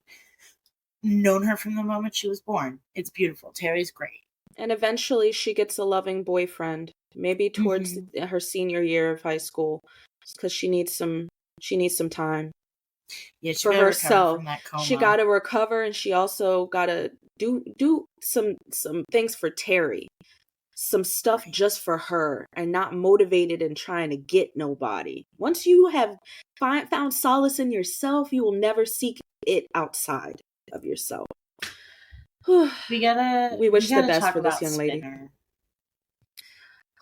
known her from the moment she was born. It's beautiful. Terry's great. And eventually she gets a loving boyfriend, maybe towards her senior year of high school, because she needs some time. Yeah, for herself. From that coma. She got to recover, and she also got to do some things for Terri. Some stuff just for her, and not motivated and trying to get nobody. Once you have found solace in yourself, you will never seek it outside of yourself. we wish the best for this young lady.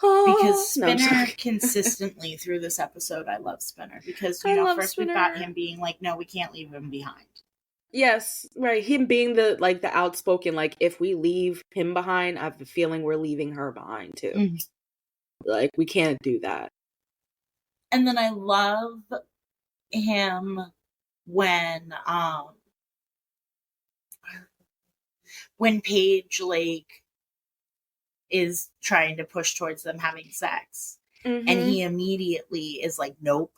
Because Spinner consistently through this episode, I love Spinner because first Spinner. We've got him being like, no, we can't leave him behind. Yes, right. Him being the outspoken, like, if we leave him behind, I have the feeling we're leaving her behind too. Mm-hmm. Like, we can't do that. And then I love him when Paige, like, is trying to push towards them having sex. Mm-hmm. And he immediately is like, nope.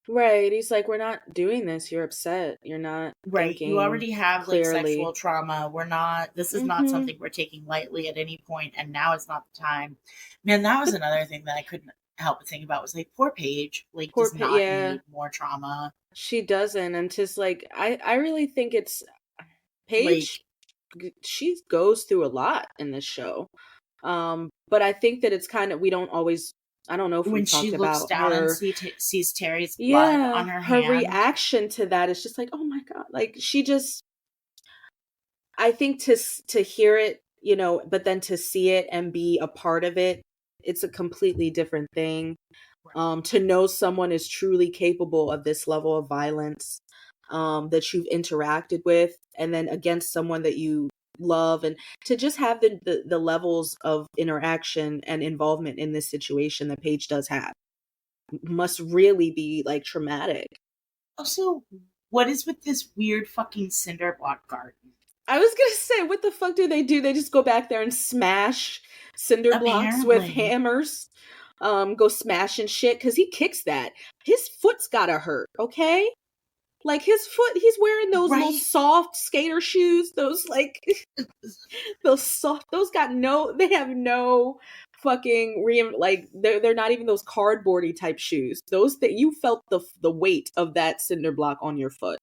Right. He's like, we're not doing this. You're upset. You're not right. You already have clearly. Like sexual trauma. This is not something we're taking lightly at any point, and now is not the time. Man, that was another thing that I couldn't help but think about was like, poor Paige, like, does not need more trauma. She doesn't. And just like, I really think it's Paige, like, she goes through a lot in this show. But I think that it's kind of, we don't always, I don't know if we talked about when she looks down and sees Terry's blood on her hand. Her reaction to that is just like, oh my God. Like, she just, I think to hear it, but then to see it and be a part of it, it's a completely different thing. To know someone is truly capable of this level of violence, that you've interacted with, and then against someone that you love, and to just have the levels of interaction and involvement in this situation that Paige does have must really be like traumatic. Also, what is with this weird fucking cinderblock garden? I was gonna say, what the fuck do? They just go back there and smash cinder blocks with hammers, go smashing shit, because he kicks that. His foot's gotta hurt, okay? Like, his foot, he's wearing those little soft skater shoes. Those, like, they have no fucking, they're not even those cardboardy type shoes. Those that you felt the weight of that cinder block on your foot.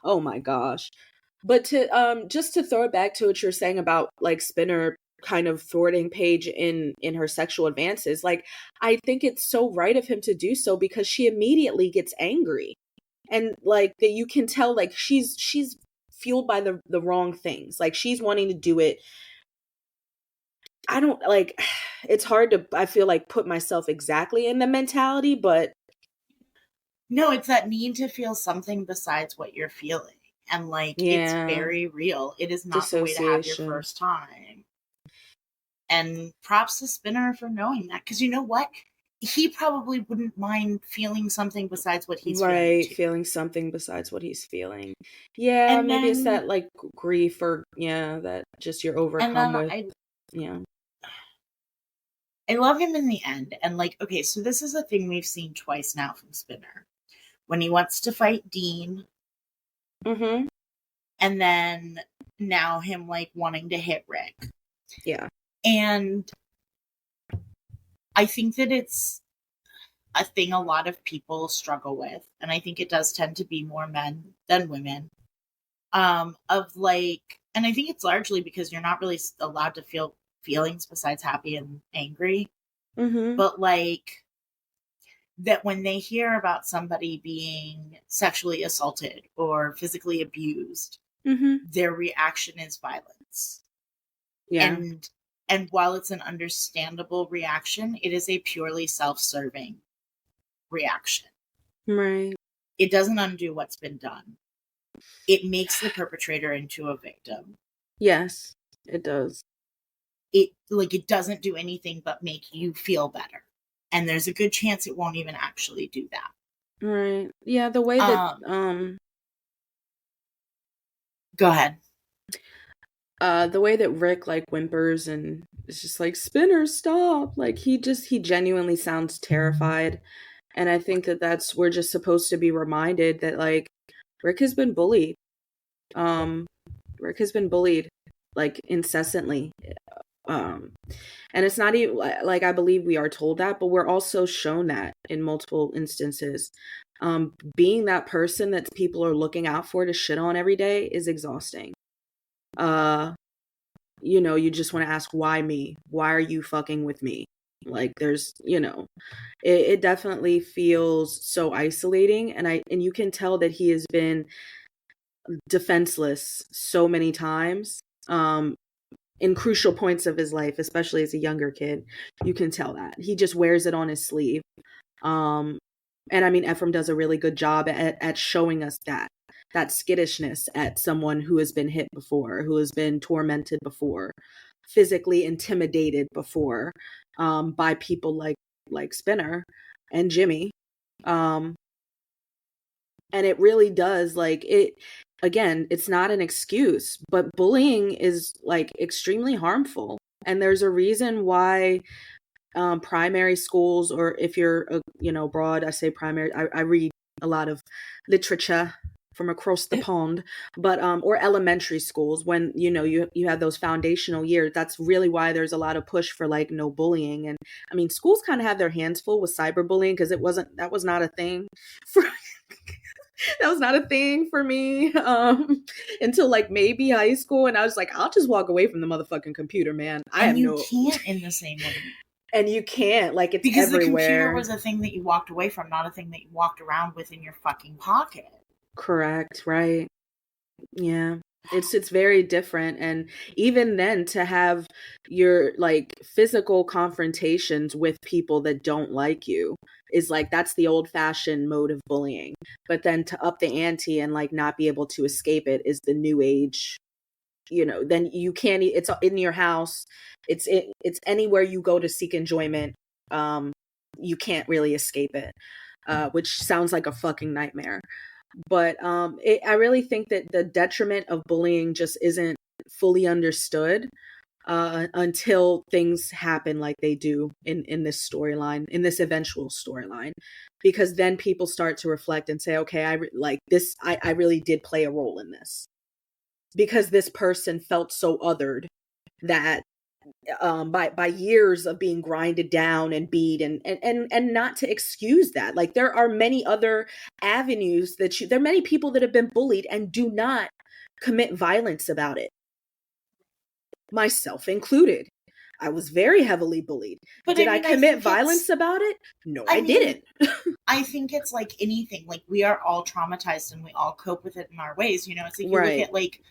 Oh my gosh. But to, just to throw it back to what you're saying about, like, Spinner kind of thwarting Paige in her sexual advances, like, I think it's so right of him to do so, because she immediately gets angry. And, like, that you can tell, like, she's fueled by the wrong things. Like, she's wanting to do it I don't like, it's hard to, I feel like, put myself exactly in the mentality, but No, it's that need to feel something besides what you're feeling. And like, it's yeah, very real. It is not the way to have your dissociation. first time. And props to Spinner for knowing that. Because you know what? He probably wouldn't mind feeling something besides what he's feeling Right, too. feeling something besides what he's feeling. Yeah, And maybe it's then, that like grief or yeah, that just you're and overcome then with. I, Yeah. I love him in the end. And like, okay, so this is a thing we've seen twice now from Spinner. When he wants to fight Dean, Mm-hmm. and then now him like wanting to hit Rick. Yeah. And I think that it's a thing a lot of people struggle with, and I think it does tend to be more men than women. Of like, and I think it's largely because you're not really allowed to feel feelings besides happy and angry, Mm-hmm. but like that when they hear about somebody being sexually assaulted or physically abused, Mm-hmm. their reaction is violence. Yeah. And while it's an understandable reaction, it is a purely self-serving reaction. Right. It doesn't undo what's been done. It makes the perpetrator into a victim. Yes, it does. It doesn't do anything but make you feel better. And there's a good chance it won't even actually do that. Right. Yeah, the way that Go ahead. the way that Rick like whimpers and is just like Spinner stop. Like he genuinely sounds terrified. And I think that that's we're just supposed to be reminded that like Rick has been bullied. Um Rick has been bullied like incessantly. Um and it's not even like I believe we are told that, but we're also shown that in multiple instances. Being that person that people are looking out for to shit on every day is exhausting. Uh you just want to ask, why me? Why are you fucking with me? Like there's, it definitely feels so isolating, and you can tell that he has been defenseless so many times. In crucial points of his life, especially as a younger kid, you can tell that. He just wears it on his sleeve. Um and I mean Ephraim does a really good job at showing us that skittishness at someone who has been hit before, who has been tormented before, physically intimidated before, by people like Spinner and Jimmy. Um, and it really does like it. Again, it's not an excuse, but bullying is like extremely harmful, and there's a reason why primary schools, or if you're broad, I say primary. I read a lot of literature from across the pond, but or elementary schools, when you have those foundational years. That's really why there's a lot of push for like no bullying. And I mean, schools kind of have their hands full with cyberbullying, because that was not a thing for that was not a thing for me until like maybe high school, and I was like, I'll just walk away from the motherfucking computer, man. I And have you no. can't in the same way. And you can't, like, it's Because everywhere. the computer was a thing that you walked away from, not a thing that you walked around with in your fucking pocket. Correct, right. Yeah. It's very different. And even then, to have your like physical confrontations with people that don't like you is like, that's the old fashioned mode of bullying. But then to up the ante and like not be able to escape it is the new age. Then you can't. It's in your house. It's anywhere you go to seek enjoyment. You can't really escape it, which sounds like a fucking nightmare. But I really think that the detriment of bullying just isn't fully understood until things happen like they do in this storyline, in this eventual storyline, because then people start to reflect and say, okay, I really did play a role in this, because this person felt so othered that by years of being grinded down and beat, and not to excuse that. Like, there are many other avenues there are many people that have been bullied and do not commit violence about it, myself included. I was very heavily bullied. But Did I I mean, commit violence about it? No, I didn't. I think it's like anything. Like, we are all traumatized and we all cope with it in our ways. It's like you look Right. at like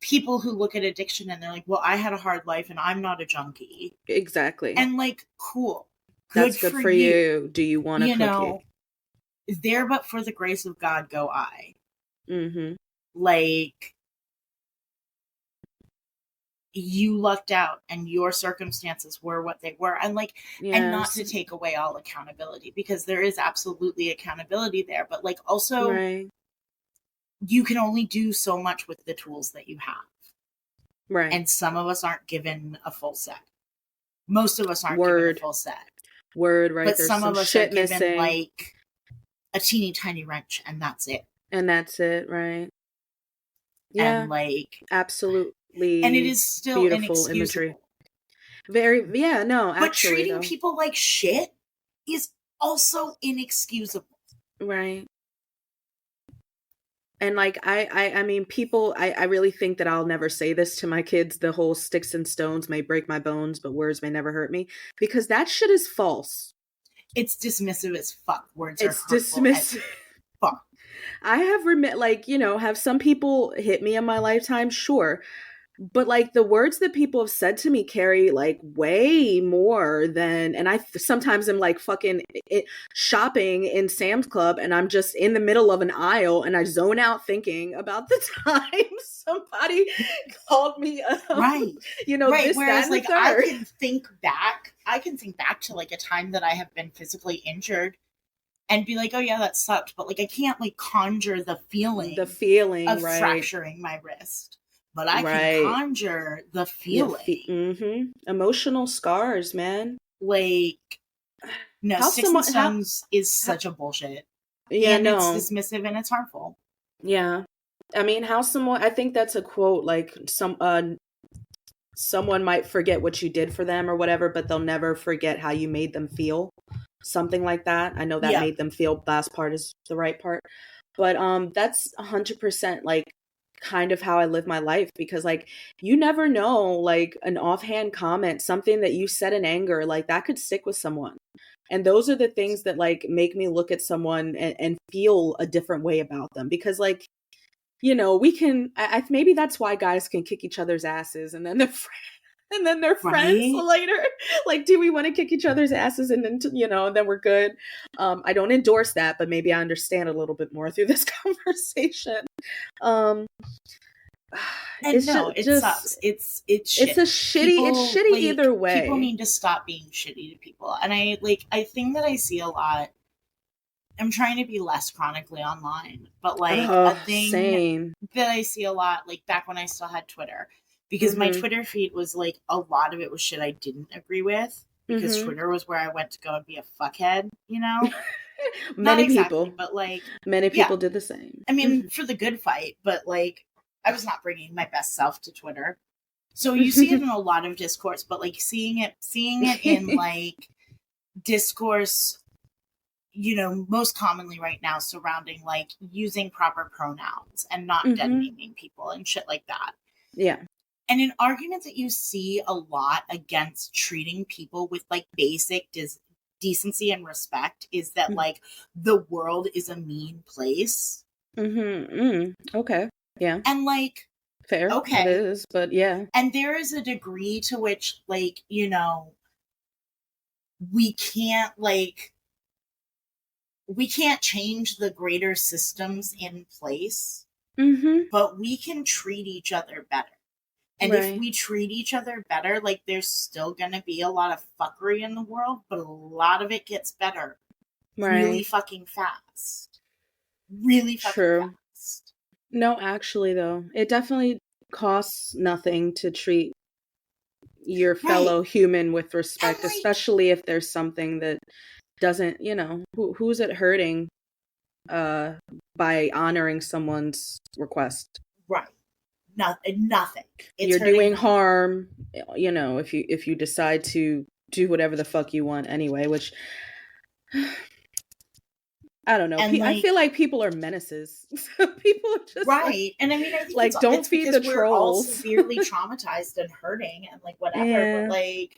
people who look at addiction and they're like, well, I had a hard life and I'm not a junkie. Exactly. And like, cool. That's good for you. Do you want a cookie? Know, there but for the grace of God go I. Mm-hmm. Like, you lucked out and your circumstances were what they were. And like, and not to take away all accountability, because there is absolutely accountability there, but like also you can only do so much with the tools that you have. Right. And some of us aren't given a full set. Most of us aren't given a full set. Right. But There's some of us shit are given missing. like a teeny tiny wrench and that's it. Right. Yeah. And like, absolutely. And it is still beautiful imagery. Very, yeah, no, but actually. But treating people like shit is also inexcusable. Right. And like, I mean, people, I really think that I'll never say this to my kids, the whole sticks and stones may break my bones, but words may never hurt me, because that shit is false. It's dismissive as fuck. Words are dismissive. Fuck. I have have some people hit me in my lifetime, sure. But like the words that people have said to me carry like way more than, and I sometimes am like fucking shopping in Sam's Club and I'm just in the middle of an aisle and I zone out thinking about the time somebody called me right. Right. This, whereas like I can think back to like a time that I have been physically injured and be like, oh yeah, that sucked, but like I can't like conjure the feeling of right. fracturing my wrist. But I can conjure the feeling. Emotional scars, man. Like, no, Sticks and Stones is such a bullshit. Yeah, and it's dismissive and it's harmful. Yeah. I mean, I think that's a quote, like someone might forget what you did for them or whatever, but they'll never forget how you made them feel. Something like that. I know that made them feel. Last part is the right part. But that's 100% like kind of how I live my life, because like you never know, like an offhand comment, something that you said in anger, like that could stick with someone. And those are the things that like make me look at someone and feel a different way about them, because like, we can, maybe that's why guys can kick each other's asses and then they're friends later. Like, do we want to kick each other's asses and then, then we're good? I don't endorse that, but maybe I understand a little bit more through this conversation. It sucks. It's shit. It's shitty like, either way. People need to stop being shitty to people. And I think that I see a lot. I'm trying to be less chronically online, but like a thing that I see a lot, like back when I still had Twitter, because my Twitter feed was like, a lot of it was shit I didn't agree with, because Twitter was where I went to go and be a fuckhead, Many exactly, people, but like many people did the same. I mean, for the good fight, but like I was not bringing my best self to Twitter. So you see it in a lot of discourse, but like seeing it in like discourse, most commonly right now surrounding like using proper pronouns and not dead naming people and shit like that. Yeah. And an argument that you see a lot against treating people with like basic decency and respect is that like the world is a mean place. Okay. Yeah. And like, fair. Okay. It is, but yeah. And there is a degree to which like, we can't change the greater systems in place, but we can treat each other better. And if we treat each other better, like there's still going to be a lot of fuckery in the world, but a lot of it gets better really fucking fast. Really fucking fast. No, actually though, it definitely costs nothing to treat your fellow human with respect, like, especially if there's something that doesn't, who's it hurting by honoring someone's request? Right. Nothing. You're doing harm, if you decide to do whatever the fuck you want anyway, which I don't know. I feel like people are menaces. People are just and I mean, I think like don't feed the trolls. We're all severely traumatized and hurting and like whatever, but like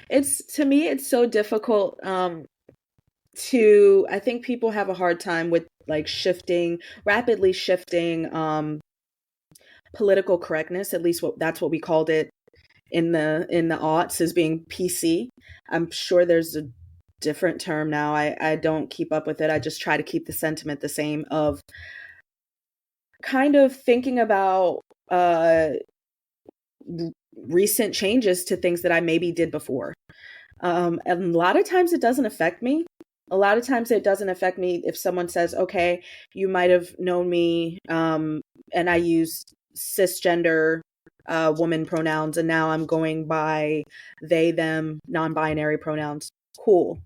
to me it's so difficult I think people have a hard time with like rapidly shifting political correctness, at least that's what we called it in the aughts, as being PC. I'm sure there's a different term now. I don't keep up with it. I just try to keep the sentiment the same, of kind of thinking about recent changes to things that I maybe did before. And a lot of times it doesn't affect me. A lot of times it doesn't affect me if someone says, okay, you might have known me, and I use cisgender woman pronouns, and now I'm going by they, them, non-binary pronouns. Cool.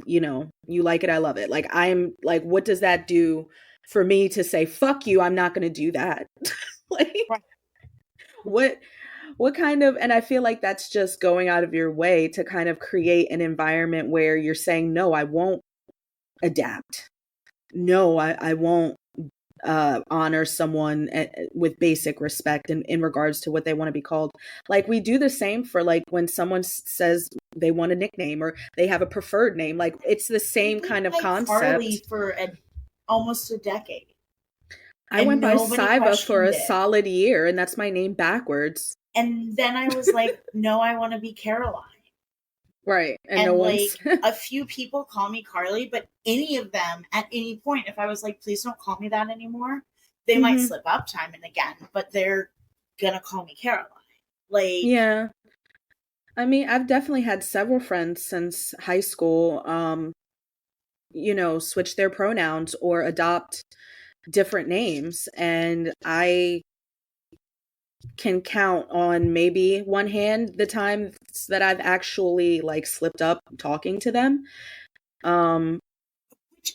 You like it, I love it. Like, I'm like, what does that do for me to say, fuck you, I'm not going to do that? Like, what kind of, and I feel like that's just going out of your way to kind of create an environment where you're saying, no, I won't adapt. No, I won't honor someone with basic respect in regards to what they want to be called. Like, we do the same for, like, when someone says they want a nickname or they have a preferred name. Like, it's the same kind of concept. Carly for almost a decade. I went by Siva for a solid year, and that's my name backwards. And then I was like, no, I want to be Caroline. Right. And no like a few people call me Carly, but any of them at any point, if I was like, please don't call me that anymore, they might slip up time and again, but they're gonna call me Caroline. Like, yeah. I mean, I've definitely had several friends since high school, switch their pronouns or adopt different names, and I can count on maybe one hand the times that I've actually like slipped up talking to them. And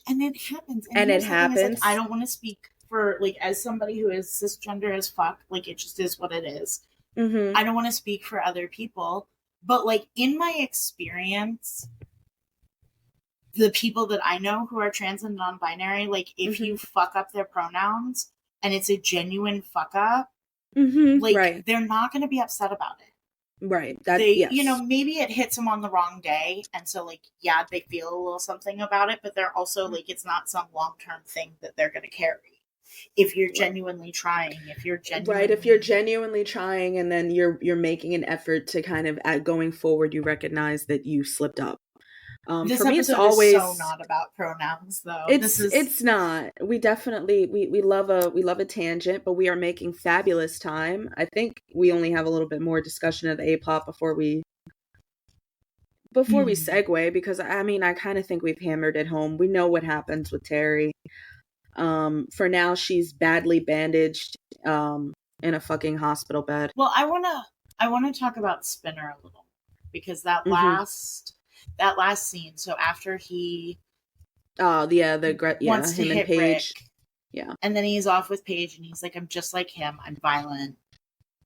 it happens. And it happens. Like, I don't want to speak for, like, as somebody who is cisgender as fuck, like, it just is what it is. I don't want to speak for other people, but like, in my experience, the people that I know who are trans and non-binary, like, if you fuck up their pronouns and it's a genuine fuck up, like, they're not going to be upset about it. Right. Yes. Maybe it hits them on the wrong day. And so, like, yeah, they feel a little something about it, but they're also like, it's not some long-term thing that they're going to carry. If you're genuinely trying, if you're genuinely trying, and then you're making an effort to kind of, going forward, you recognize that you slipped up. This for me, it's always so not about pronouns, though. It's not. We definitely we love a tangent, but we are making fabulous time. I think we only have a little bit more discussion of the A-plot before we segue, because I mean, I kind of think we've hammered it home. We know what happens with Terri. For now, she's badly bandaged in a fucking hospital bed. Well, I wanna talk about Spinner a little, because that last scene. So after he, wants to him and Paige, Rick, and then he's off with Paige, and he's like, "I'm just like him. I'm violent,"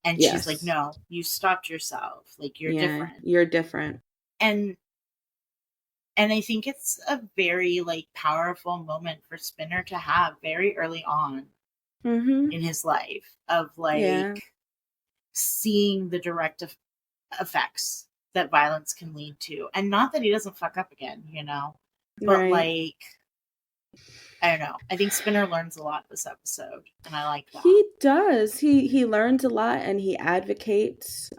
and she's like, "No, you stopped yourself. Like, you're different. You're different." And I think it's a very, like, powerful moment for Spinner to have very early on in his life, of like seeing the direct effects that violence can lead to. And not that he doesn't fuck up again, but like, I don't know. I think Spinner learns a lot this episode, and I like that. He does. He learns a lot, and he advocates.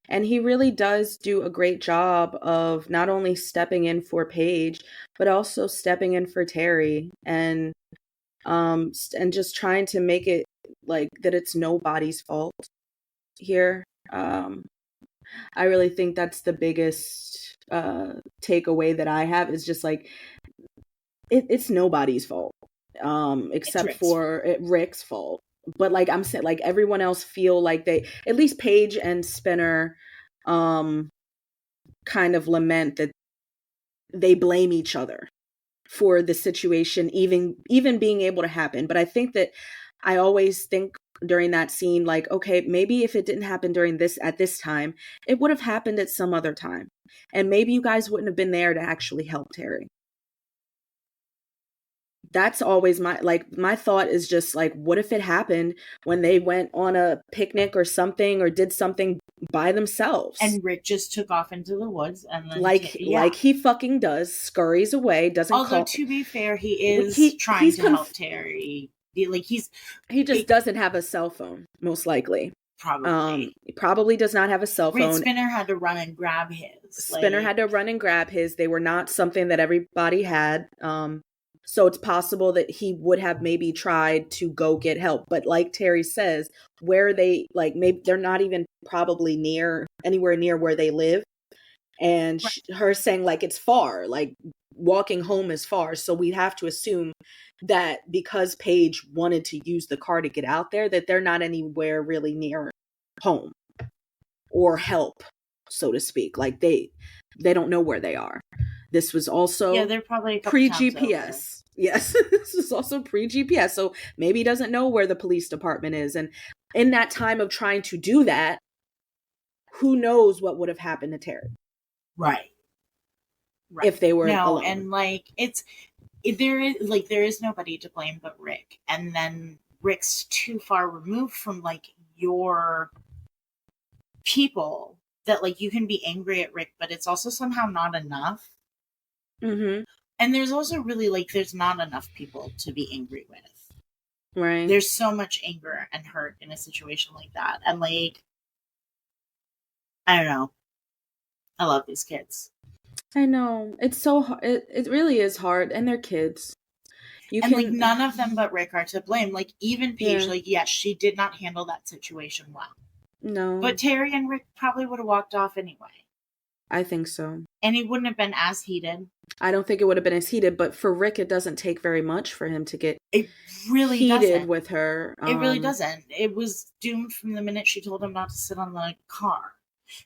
And he really does do a great job of not only stepping in for Paige, but also stepping in for Terri, and just trying to make it like that it's nobody's fault here. I really think that's the biggest takeaway that I have, is just like, it's nobody's fault, except for Rick's fault. But like I'm saying, like, everyone else feel like they, at least Paige and Spinner, kind of lament that they blame each other for the situation even being able to happen. But I think that I always think during that scene, like, okay, maybe if it didn't happen at this time, it would have happened at some other time, and maybe you guys wouldn't have been there to actually help Terri. That's always my thought, is just like, what if it happened when they went on a picnic or something, or did something by themselves. And Rick just took off into the woods and then like he fucking does, scurries away, doesn't Although, call. to be fair, he is trying to help Terri. He just doesn't have a cell phone, most likely. Probably. He probably does not have a cell phone. Spinner had to run and grab his. They were not something that everybody had. So it's possible that he would have maybe tried to go get help. But like Terri says, where they, like, maybe they're not even probably anywhere near where they live. And her saying, like, it's far, like walking home is far. So we'd have to assume that because Paige wanted to use the car to get out there, that they're not anywhere really near home or help, so to speak. Like they don't know where they are. This was also they're probably pre-GPS. Yes, this is also pre-GPS. So maybe he doesn't know where the police department is. And in that time of trying to do that, who knows what would have happened to Terri? Right. If they were alone. And like there is nobody to blame but Rick. And then Rick's too far removed from like your people that like you can be angry at Rick, but it's also somehow not enough. Mm-hmm. And there's also really like there's not enough people to be angry with. Right. There's so much anger and hurt in a situation like that. And like I don't know. I love these kids. I know. It's so hard. It really is hard. And they're kids. Like none of them but Rick are to blame. Like even Paige, like yes, she did not handle that situation well. No. But Terri and Rick probably would have walked off anyway. I think so. And he wouldn't have been as heated. I don't think it would have been as heated, but for Rick, it doesn't take very much for him to get heated doesn't. With her. It really doesn't. It was doomed from the minute she told him not to sit on the car.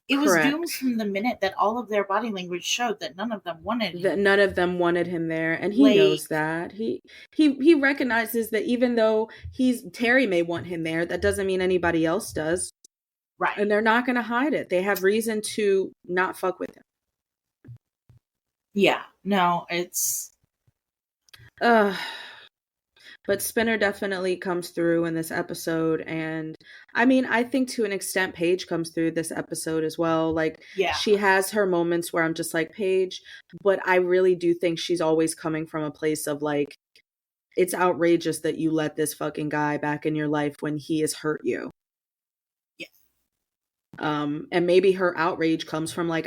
It was doomed from the minute that all of their body language showed that none of them wanted him. That none of them wanted him there, and he knows that. He recognizes that even though Terri may want him there, that doesn't mean anybody else does. Right. And they're not going to hide it. They have reason to not fuck with him. Yeah. No, it's... But Spinner definitely comes through in this episode. And I mean, I think to an extent, Paige comes through this episode as well. Like, she has her moments where I'm just like, Paige. But I really do think she's always coming from a place of like, it's outrageous that you let this fucking guy back in your life when he has hurt you. And maybe her outrage comes from like,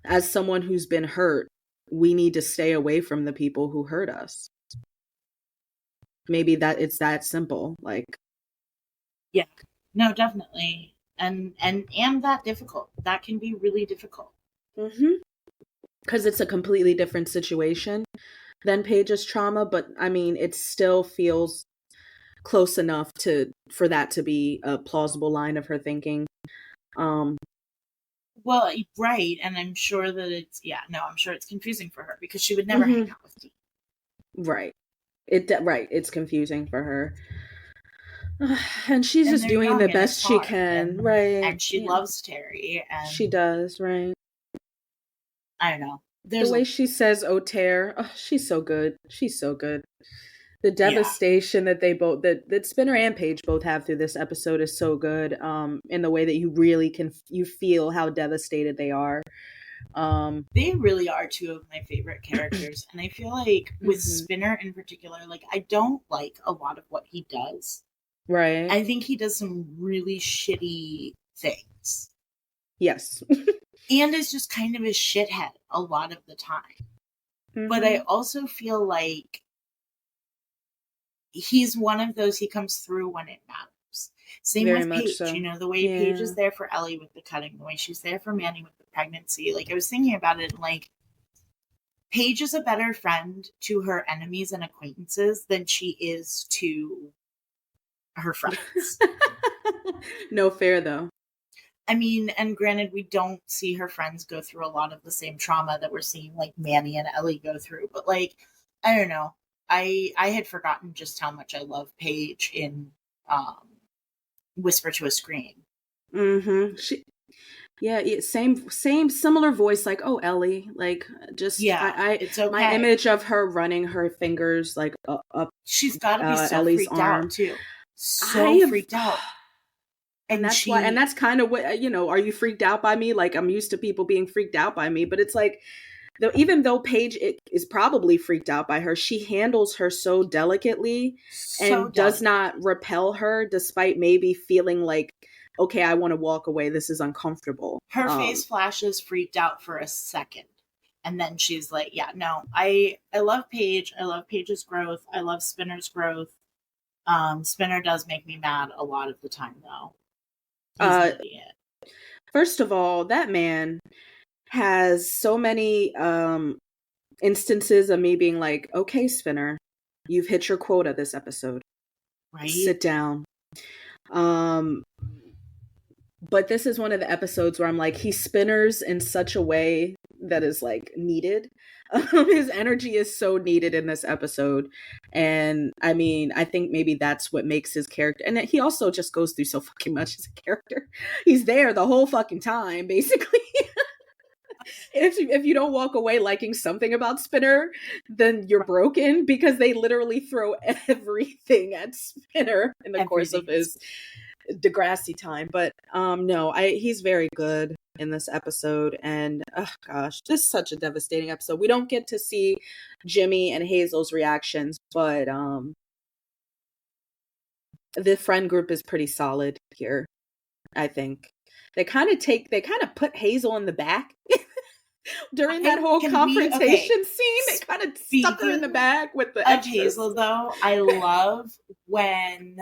as someone who's been hurt, we need to stay away from the people who hurt us. Maybe that it's that simple. Like, yeah, no, definitely. And that difficult. That can be really difficult. Mm-hmm. Because it's a completely different situation than Paige's trauma. But I mean, it still feels close enough for that to be a plausible line of her thinking. Well, right, and I'm sure that I'm sure it's confusing for her because she would never hang out with Dean. Right. It's confusing for her. And she's just doing the best she can, right? And she loves Terri, and she does, right? I don't know. The way she says "Oh, Terri," she's so good. She's so good. The devastation that they both, that Spinner and Paige both have through this episode is so good. In the way that you really you feel how devastated they are. They really are two of my favorite characters, and I feel like with Spinner in particular, like I don't like a lot of what he does. Right. I think he does some really shitty things. Yes. And is just kind of a shithead a lot of the time. But I also feel like he's one of those, he comes through when it matters. Same Very with Paige, so. The way Paige is there for Ellie with the cutting, the way she's there for Manny with the pregnancy. Like, I was thinking about it, like, Paige is a better friend to her enemies and acquaintances than she is to her friends. No fair, though. I mean, and granted, we don't see her friends go through a lot of the same trauma that we're seeing, like, Manny and Ellie go through. But, like, I don't know. I had forgotten just how much I love Paige in Whisper to a Scream. Mm-hmm. Similar voice, like, oh, Ellie, like, just it's okay. My image of her running her fingers like up. She's got to be so Ellie's freaked arm. out too. So freaked out. And that's why, and that's kind of what, are you freaked out by me? Like, I'm used to people being freaked out by me, but it's like, even though Paige is probably freaked out by her, she handles her so delicately and does not repel her, despite maybe feeling like, okay, I want to walk away. This is uncomfortable. Her face flashes freaked out for a second. And then she's like, yeah, no, I love Paige. I love Paige's growth. I love Spinner's growth. Spinner does make me mad a lot of the time, though. He's an idiot. First of all, that man has so many instances of me being like, okay, Spinner, you've hit your quota this episode. Right? Sit down. But this is one of the episodes where I'm like, he spinners in such a way that is like needed. His energy is so needed in this episode. And I mean, I think maybe that's what makes his character. And he also just goes through so fucking much as a character. He's there the whole fucking time, basically. If you don't walk away liking something about Spinner, then you're broken, because they literally throw everything at Spinner in the course of his Degrassi time. But no, he's very good in this episode, and oh gosh, just such a devastating episode. We don't get to see Jimmy and Hazel's reactions, but the friend group is pretty solid here. I think they kind of put Hazel in the back during that whole confrontation scene. They kind of stuck her in the back with the extras. Hazel, though, I love when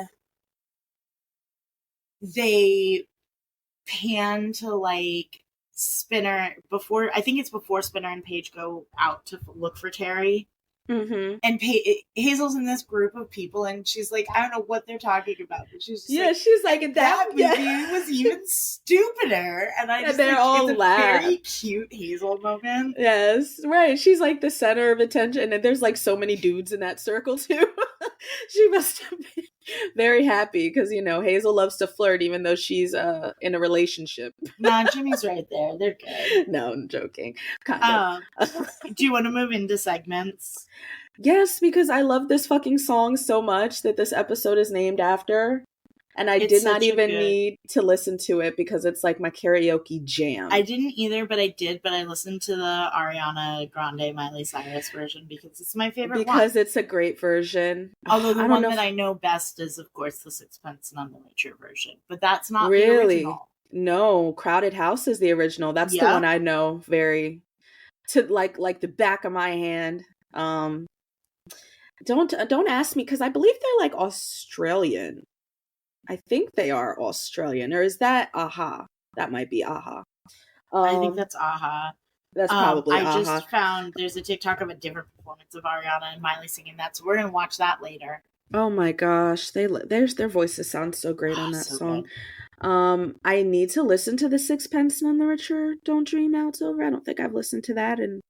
they pan to like Spinner before Spinner and Paige go out to look for Terri. Mm-hmm. And Hazel's in this group of people, and she's like, I don't know what they're talking about, but she's just she's like, that movie was even stupider, and I just they're all it's a very cute Hazel moment. Yes, right. She's like the center of attention, and there's like so many dudes in that circle too. She must have been very happy because Hazel loves to flirt, even though she's in a relationship. Nah, Jimmy's right there. They're good. No, I'm joking. Kind of. Do you want to move into segments? Yes, because I love this fucking song so much that this episode is named after. And I did not even need to listen to it because it's like my karaoke jam. I didn't either, but I listened to the Ariana Grande Miley Cyrus version because it's my favorite one. Because it's a great version. Although the one that I know best is, of course, the Sixpence None the Richer version. But that's not the original. No, Crowded House is the original. That's the one I know very to like the back of my hand. Don't ask me because I believe they're like Australian. I think they are Australian, or is that Aha? That might be Aha. I think that's Aha. That's probably Aha. I just found there's a TikTok of a different performance of Ariana and Miley singing that, so we're gonna watch that later. Oh my gosh, their voices sound so great on that song. Good. I need to listen to the Sixpence None the Richer Don't Dream Now It's Over. I don't think I've listened to that in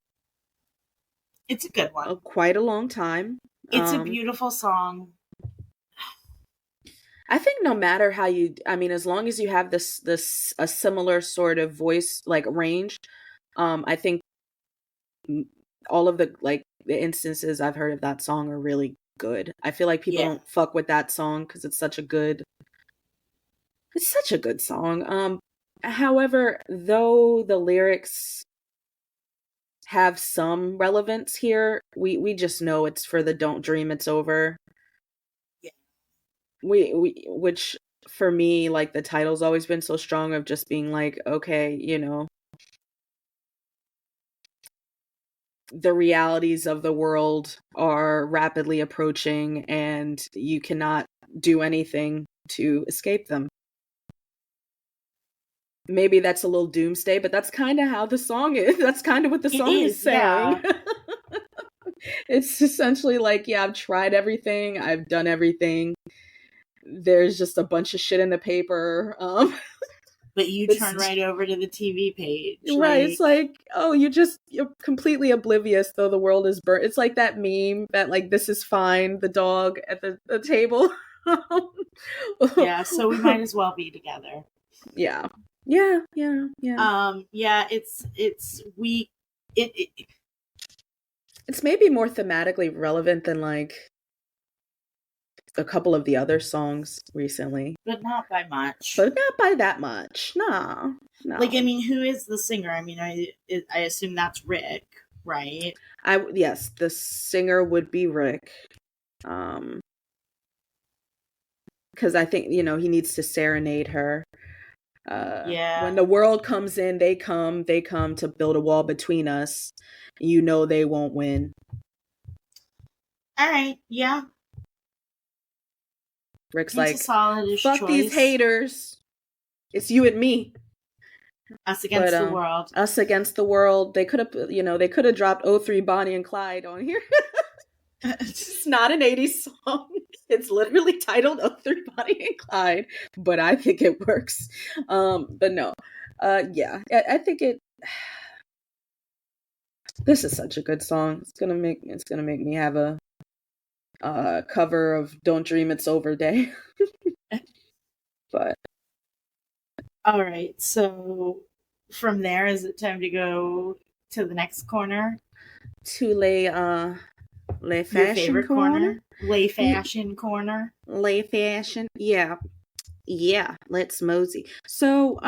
it's a good one. Quite a long time. It's a beautiful song. I think no matter how as long as you have a similar sort of voice like range, I think all of the instances I've heard of that song are really good. I feel like people don't fuck with that song because it's such a good song. However, though the lyrics have some relevance here, we just know it's for the Don't Dream It's Over. Which for me, like, the title's always been so strong of just being like, okay, the realities of the world are rapidly approaching and you cannot do anything to escape them. Maybe that's a little doomsday, but that's kind of how the song is. That's kind of what the song is saying. Yeah. It's essentially like, I've tried everything. I've done everything. There's just a bunch of shit in the paper. But you turn right over to the TV page. Right. It's like, oh, you're completely oblivious, though the world is burnt. It's like that meme that, like, this is fine, the dog at the table. Yeah, so we might as well be together. Yeah. It's maybe more thematically relevant than, like, a couple of the other songs recently, but not by much. but not by that much. No. Like, I mean, who is the singer? I mean, I assume that's Rick, right? Yes, the singer would be Rick. Because I think, you know, he needs to serenade her. Yeah. When the world comes in, they come to build a wall between us. You know they won't win. All right, yeah. Rick's It's like, a solid fuck choice. these haters. It's you and me. Us against the world. Us against the world. They could have dropped O3 Bonnie and Clyde on here. It's not an 80s song. It's literally titled O3 Bonnie and Clyde, but I think it works. But no. Yeah, I think it. This is such a good song. It's gonna make me have a cover of "Don't Dream It's Over" day. But all right, so from there, is it time to go to the next corner? To lay fashion corner? Lay fashion corner. Lay fashion. Yeah. Let's mosey. So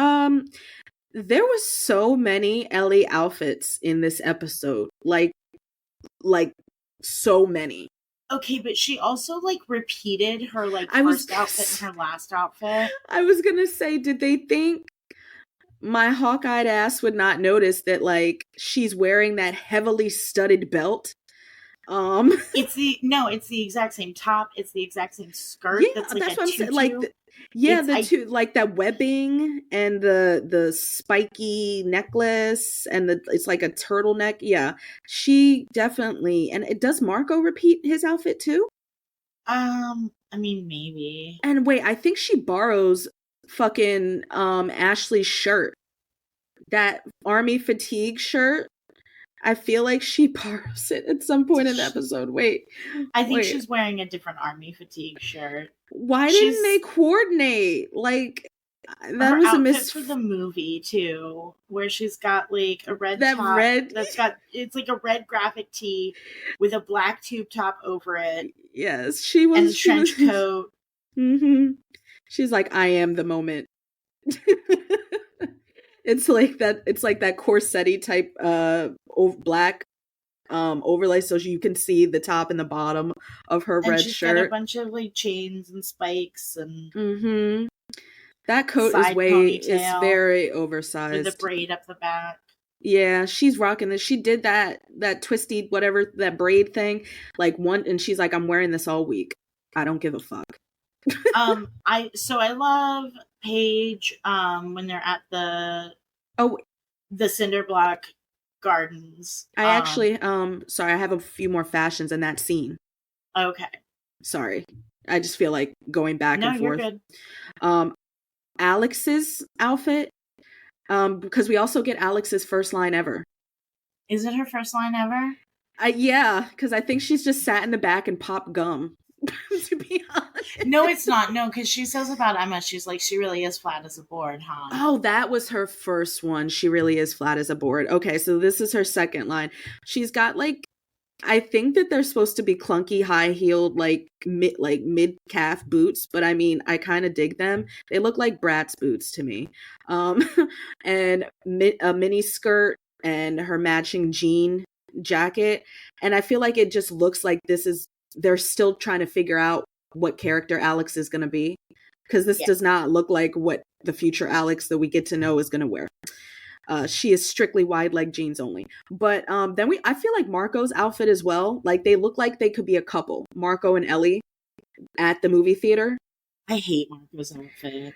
there was so many Ellie outfits in this episode. Like so many. Okay, but she also like repeated her first outfit and her last outfit. I was gonna say, did they think my hawk-eyed ass would not notice that like she's wearing that heavily studded belt? It's the exact same top. It's the exact same skirt. Yeah, that's what I'm saying. Like, two, like that webbing and the spiky necklace and it's like a turtleneck. Yeah, she definitely. And does Marco repeat his outfit too? I mean, maybe. And wait, I think she borrows fucking Ashley's shirt, that army fatigue shirt. I feel like she borrows it at some point in the episode. Wait. I think she's wearing a different army fatigue shirt. Why didn't they coordinate? Like, that was a miss for the movie too, where she's got like a red top it's like a red graphic tee with a black tube top over it. Yes, she was. And a trench coat. Mm-hmm. She's like, I am the moment. It's like that corset-y type black overlay, so you can see the top and the bottom of her red shirt. Got a bunch of like chains and spikes and that coat is very oversized with a braid up the back. Yeah, she's rocking this. She did that twisty whatever, that braid thing and she's like, I'm wearing this all week. I don't give a fuck. I love Paige when they're at the cinderblock gardens. I actually sorry, I have a few more fashions in that scene. Okay. Sorry. I just feel like going back and forth. You're good. Alex's outfit, because we also get Alex's first line ever. Is it her first line ever? Yeah, because I think she's just sat in the back and popped gum. To be honest. No, it's not. No, because she says about Emma, she's like, she really is flat as a board, huh? Oh, that was her first one. She really is flat as a board. Okay, so this is her second line. She's got I think that they're supposed to be clunky, high-heeled, mid calf boots, but I mean, I kind of dig them. They look like Bratz boots to me. And a mini skirt and her matching jean jacket, and I feel like it just looks like they're still trying to figure out what character Alex is going to be, because this does not look like what the future Alex that we get to know is going to wear. She is strictly wide leg jeans only. But then I feel like Marco's outfit as well. Like, they look like they could be a couple, Marco and Ellie at the movie theater. I hate Marco's outfit.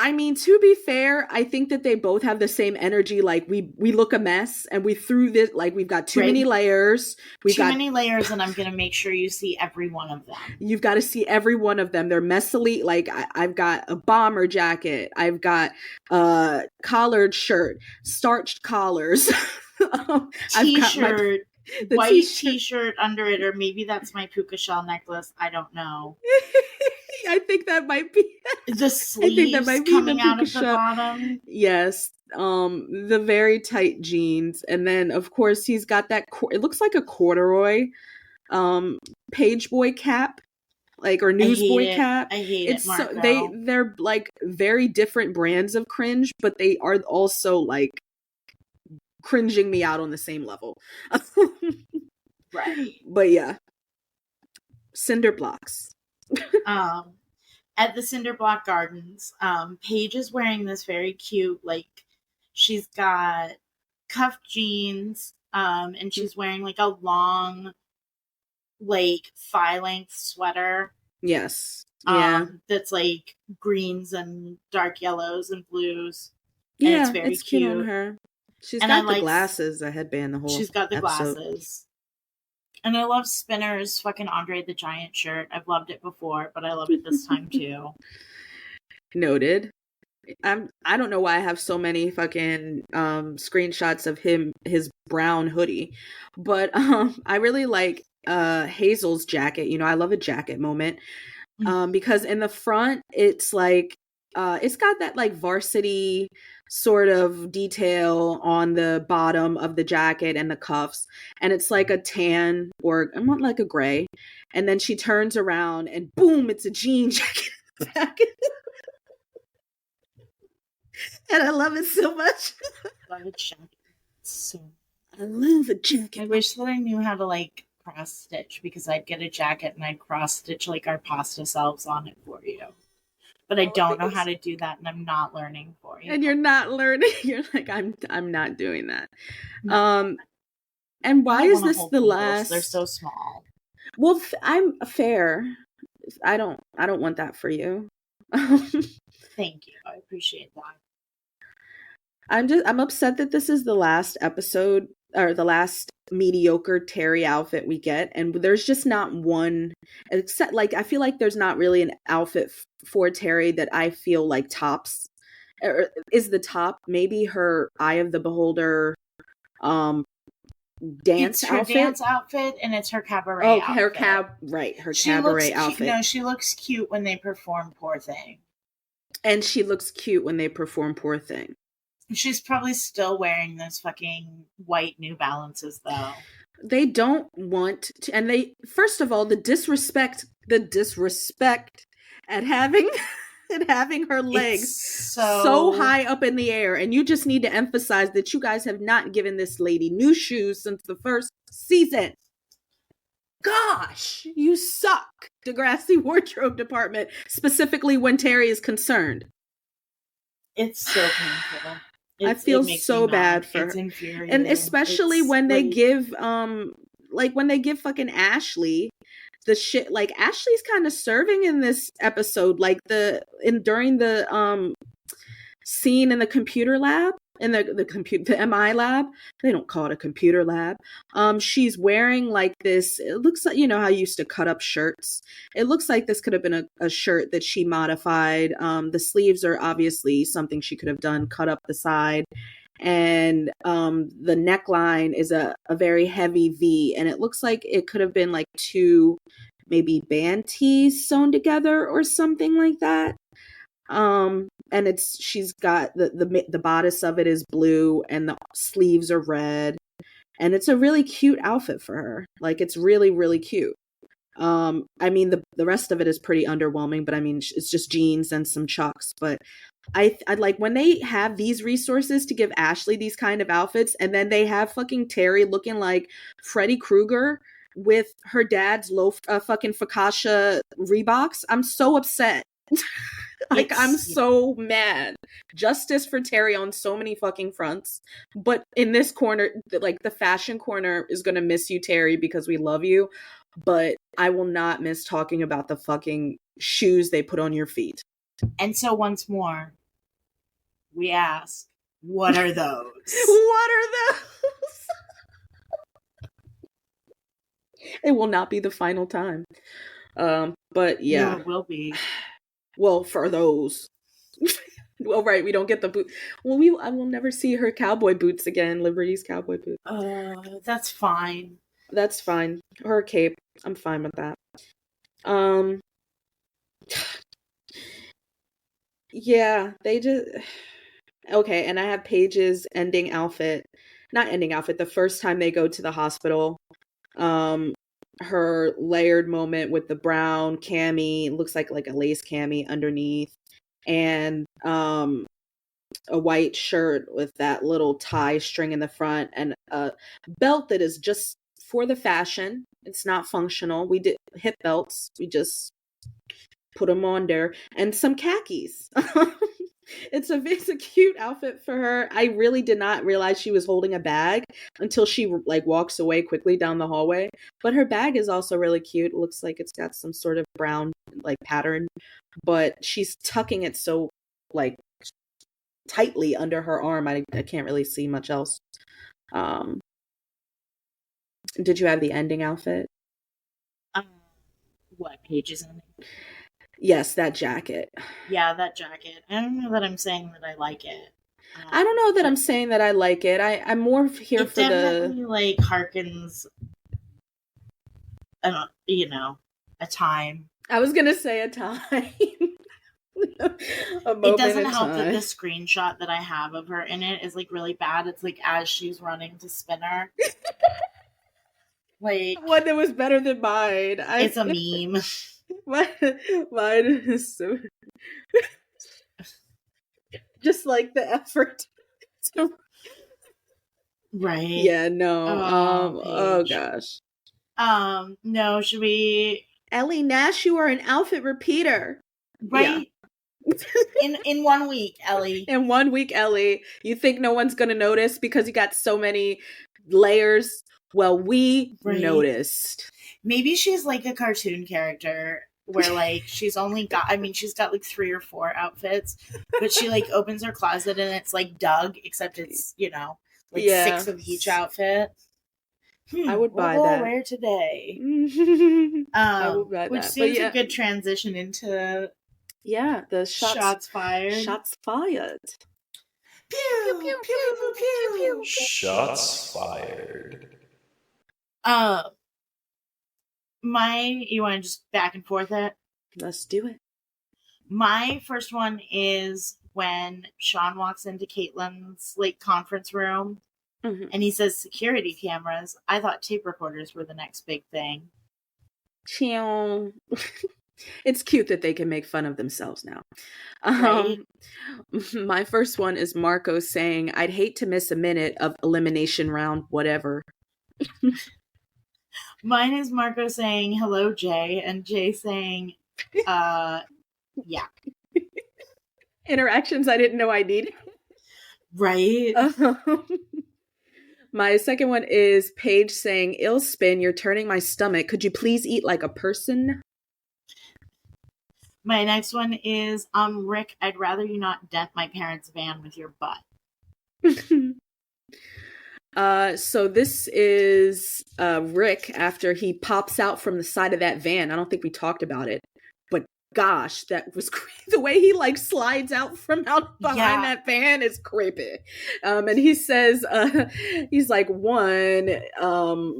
I mean, to be fair, I think that they both have the same energy. Like, we look a mess, and we threw this, like, we've got too many layers. Too many layers, and I'm going to make sure you see every one of them. You've got to see every one of them. They're messily, like, I've got a bomber jacket. I've got a collared shirt, starched collars. T-shirt. White t-shirt under it, or maybe that's my puka shell necklace. I don't know. I think that might be the sleeves coming out of the bottom. Yes, the very tight jeans, and then of course he's got that. It looks like a corduroy, page boy cap like, or I hate newsboy it. cap. I hate it, It's so Marco. they're like very different brands of cringe, but they are also like cringing me out on the same level. Right. But yeah, cinder blocks. Um, at the Cinderblock Gardens, Paige is wearing this very cute, like, she's got cuffed jeans, and she's wearing like a long, like, thigh length sweater, Yes. Yeah. that's like greens and dark yellows and blues, and it's Yeah, very it's cute on cute. her. She's And I got the like, glasses, the headband, the whole she's got the episode. glasses. And I love Spinner's fucking Andre the Giant shirt. I've loved it before, but I love it this time too. Noted. I don't know why I have so many fucking screenshots of his brown hoodie. But I really like Hazel's jacket. You know, I love a jacket moment. Because in the front it's like it's got that like varsity sort of detail on the bottom of the jacket and the cuffs, and it's like a tan or like a gray, and then she turns around and boom, it's a jean jacket. And I love it so much. Love a jacket. So I love a jacket. I wish that I knew how to like cross stitch, because I'd get a jacket and I'd cross stitch like our pasta selves on it for you. But I don't know how to do that, and I'm not learning for you. And you're not learning. You're like, I'm not doing that. No. And why is this the needles. last? They're so small. Well, I'm fair. I don't want that for you. Thank you. I appreciate that. I'm upset that this is the last episode, or the last mediocre Terri outfit we get, and there's just not one, except like I feel like there's not really an outfit for Terri that I feel like tops, or is the top maybe her Eye of the Beholder dance it's her outfit. Dance outfit, and it's her cabaret outfit. Her cabaret outfit. No, she looks cute when they perform Poor Thing. And she looks cute when they perform Poor Thing. She's probably still wearing those fucking white New Balances, though. They don't want to, and they, first of all, the disrespect at having her legs so high up in the air, and you just need to emphasize that you guys have not given this lady new shoes since the first season. Gosh, you suck, Degrassi wardrobe department, specifically when Terri is concerned. It's so painful. I feel so bad for her. And especially when they give when they give fucking Ashley the shit, like Ashley's kind of serving in this episode, like during the scene in the computer lab, in the MI lab. They don't call it a computer lab. She's wearing like this, it looks like, you know how you used to cut up shirts. It looks like this could have been a shirt that she modified. The sleeves are obviously something she could have done, cut up the side. And the neckline is a very heavy V, and it looks like it could have been like two maybe band tees sewn together or something like that. And she's got the bodice of it is blue and the sleeves are red, and it's a really cute outfit for her. Like, it's really, really cute. I mean, the rest of it is pretty underwhelming, but I mean, it's just jeans and some chucks. But I'd like when they have these resources to give Ashley these kind of outfits, and then they have fucking Terri looking like Freddy Krueger with her dad's fucking Fakasha Reeboks. I'm so upset. Like, I'm so mad. Justice for Terri on so many fucking fronts. But in this corner, like, the fashion corner is gonna miss you, Terri, because we love you. But I will not miss talking about the fucking shoes they put on your feet. And so once more, we ask, what are those? What are those? It will not be the final time. But yeah. No, it will be. Well, for those. Well, right, we don't get the boot. Well, I will never see her cowboy boots again, Liberty's cowboy boots. That's fine. That's fine. Her cape, I'm fine with that. Yeah, they just... Okay, and I have Paige's ending outfit. Not ending outfit, the first time they go to the hospital. her layered moment with the brown cami, looks like a lace cami underneath, and a white shirt with that little tie string in the front, and a belt that is just for the fashion. It's not functional. We did hip belts. We just put them on there, and some khakis. It's a cute outfit for her. I really did not realize she was holding a bag until she walks away quickly down the hallway. But her bag is also really cute. It looks like it's got some sort of brown pattern, but she's tucking it so tightly under her arm. I can't really see much else. Did you have the ending outfit? What pages in it? Yes, that jacket. Yeah, that jacket. I don't know that I'm saying that I like it. I don't know that I'm saying that I like it. I'm more here for the... It definitely harkens, a time. I was going to say a time. It doesn't help that the screenshot that I have of her in it is really bad. It's as she's running to Spinner. One that was better than mine. It's a meme. Mine is so... just the effort. Right. Yeah, no. Oh gosh. No, should we... Ellie Nash, you are an outfit repeater. Right? Yeah. In 1 week, Ellie. In 1 week, Ellie. You think no one's gonna notice because you got so many layers? Well, we noticed. Maybe she's like a cartoon character where she's only got, she's got 3 or 4 outfits, but she opens her closet and it's Doug, except it's 6 of each outfit. I would buy that. What will I wear today? I would buy which that. seems a good transition into the shots fired. Shots fired. Pew, pew, pew, pew, pew, pew. Shots fired. You want to just back and forth it? Let's do it. My first one is when Sean walks into Caitlin's conference room, and he says security cameras. I thought tape recorders were the next big thing. It's cute that they can make fun of themselves now. Right? My first one is Marco saying, "I'd hate to miss a minute of elimination round, whatever." Mine is Marco saying, "Hello, Jay," and Jay saying, yeah. Interactions I didn't know I needed. Right. My second one is Paige saying, "Ill spin, you're turning my stomach. Could you please eat like a person?" My next one is, Rick, I'd rather you not dent my parents' van with your butt. So this is Rick after he pops out from the side of that van. I don't think we talked about it, but gosh, that was the way he slides out from out behind that van is creepy. And he says, he's one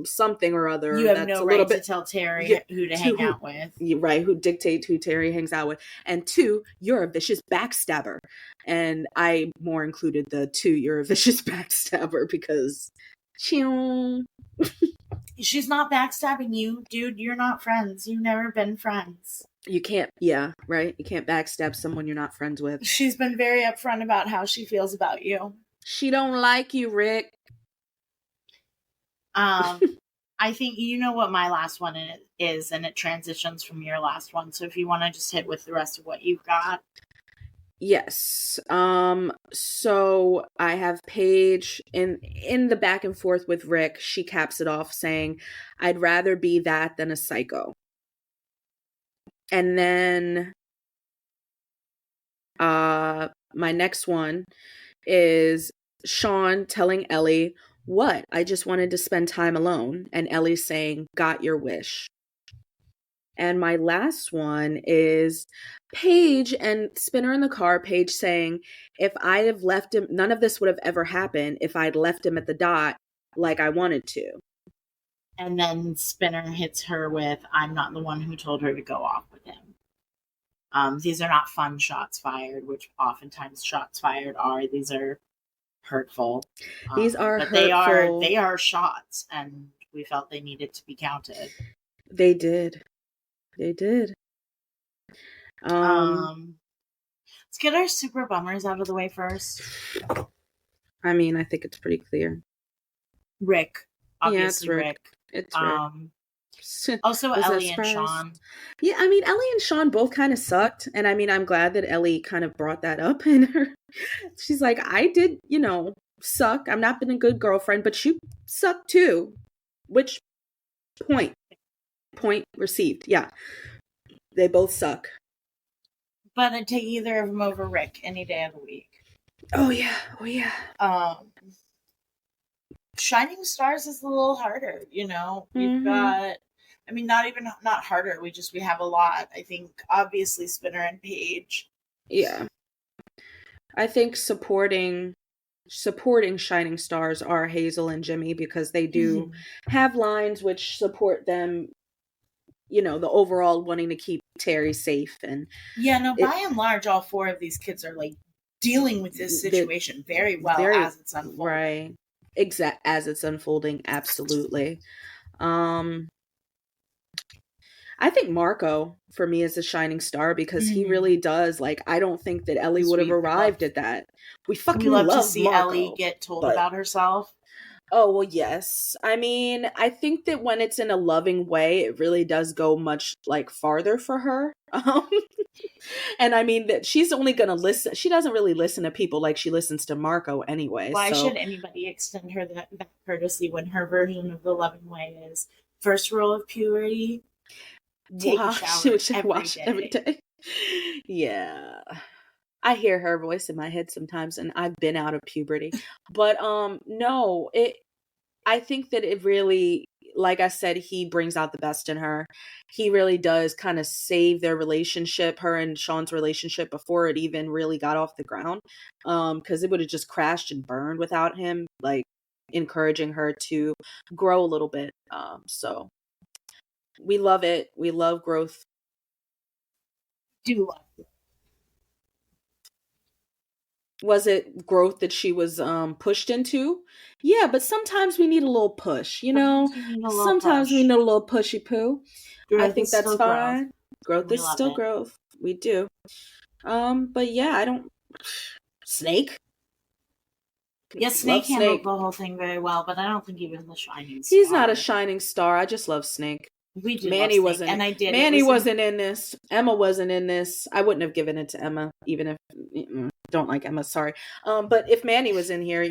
something or other. You have no right to tell Terri who to hang out with. Right, who dictates who Terri hangs out with. And 2, you're a vicious backstabber. And I more included the 2, you're a vicious backstabber, because she's not backstabbing you, dude. You're not friends. You've never been friends. You can't, right? You can't backstab someone you're not friends with. She's been very upfront about how she feels about you. She don't like you, Rick. I think you know what my last one is, and it transitions from your last one. So if you want to just hit with the rest of what you've got. Yes. So I have Paige in the back and forth with Rick. She caps it off saying, "I'd rather be that than a psycho." And then my next one is Sean telling Ellie, "What? I just wanted to spend time alone." And Ellie saying, "Got your wish." And my last one is Paige and Spinner in the car, Paige saying, "If I'd have left him, none of this would have ever happened if I'd left him at the dot like I wanted to." And then Spinner hits her with, "I'm not the one who told her to go off with him." These are not fun shots fired, which oftentimes shots fired are. These are hurtful. These are but hurtful. They are shots, and we felt they needed to be counted. They did. They did. Let's get our super bummers out of the way first. I mean, I think it's pretty clear. Rick. Obviously, yeah, it's Rick. Also Ellie and Sean. Yeah, I mean, Ellie and Sean both kind of sucked. And I mean, I'm glad that Ellie kind of brought that up in her. She's like, I did, suck. I'm not been a good girlfriend, but you suck too. Which point received. Yeah. They both suck. But I'd take either of them over Rick any day of the week. Oh, yeah. Shining Stars is a little harder, We've got, not harder. We have a lot. I think, obviously, Spinner and Paige. Yeah. I think supporting Shining Stars are Hazel and Jimmy because they do have lines which support them, the overall wanting to keep Terri safe. And by and large, all four of these kids are like dealing with this situation very well as it's unfolding. Right. As it's unfolding, absolutely. I think Marco, for me, is a shining star because he really does. Like, I don't think that Ellie would have arrived at that. We fucking love to see Marco, Ellie get told about herself. Oh, well, yes. I mean, I think that when it's in a loving way, it really does go much, farther for her. And I mean, that she's only going to listen. She doesn't really listen to people like she listens to Marco anyway. Why should anybody extend her that courtesy when her version of the loving way is first rule of puberty? Take a shower every day. Yeah. I hear her voice in my head sometimes, and I've been out of puberty. But no, I think that it really, like I said, he brings out the best in her. He really does kind of save their relationship, her and Sean's relationship, before it even really got off the ground. Because it would have just crashed and burned without him, encouraging her to grow a little bit. So we love it. We love growth. Do love it. Was it growth that she was pushed into? Yeah, but sometimes we need a little push, Sometimes we need a little pushy poo. I think that's fine. Growth is still growth. We do. But yeah, I don't. Snake. Yes, Snake handled the whole thing very well, but I don't think he was the shining star. He's not a shining star. I just love Snake. We do. Manny love Snake, and I did. Manny wasn't in this. Emma wasn't in this. I wouldn't have given it to Emma, even if. Don't like Emma, sorry. But if Manny was in here,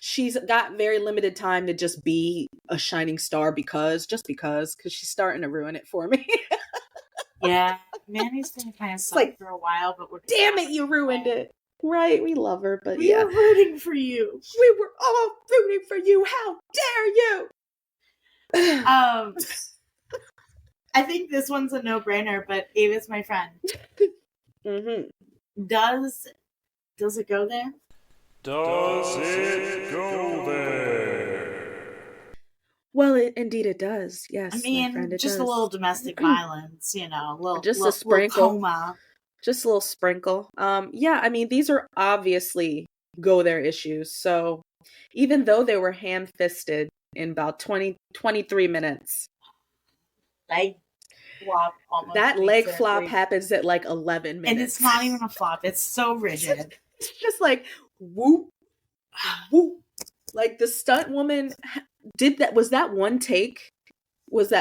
she's got very limited time to just be a shining star because she's starting to ruin it for me. Yeah, Manny's been kind of suck for a while, but damn it, you ruined it. Right, we love her, but we were rooting for you. We were all rooting for you. How dare you? I think this one's a no-brainer, but Avis, my friend. Does it go there? Does it go there? Well, indeed it does. Yes, I mean, my friend, it just does. A little domestic violence, a sprinkle. Coma. Just a little sprinkle. Yeah, I mean, these are obviously go there issues. So even though they were hand-fisted in about 23 minutes. That leg flop happens at 11 minutes. And it's not even a flop. It's so rigid. It's just whoop, whoop. The stunt woman did that. Was that one take? I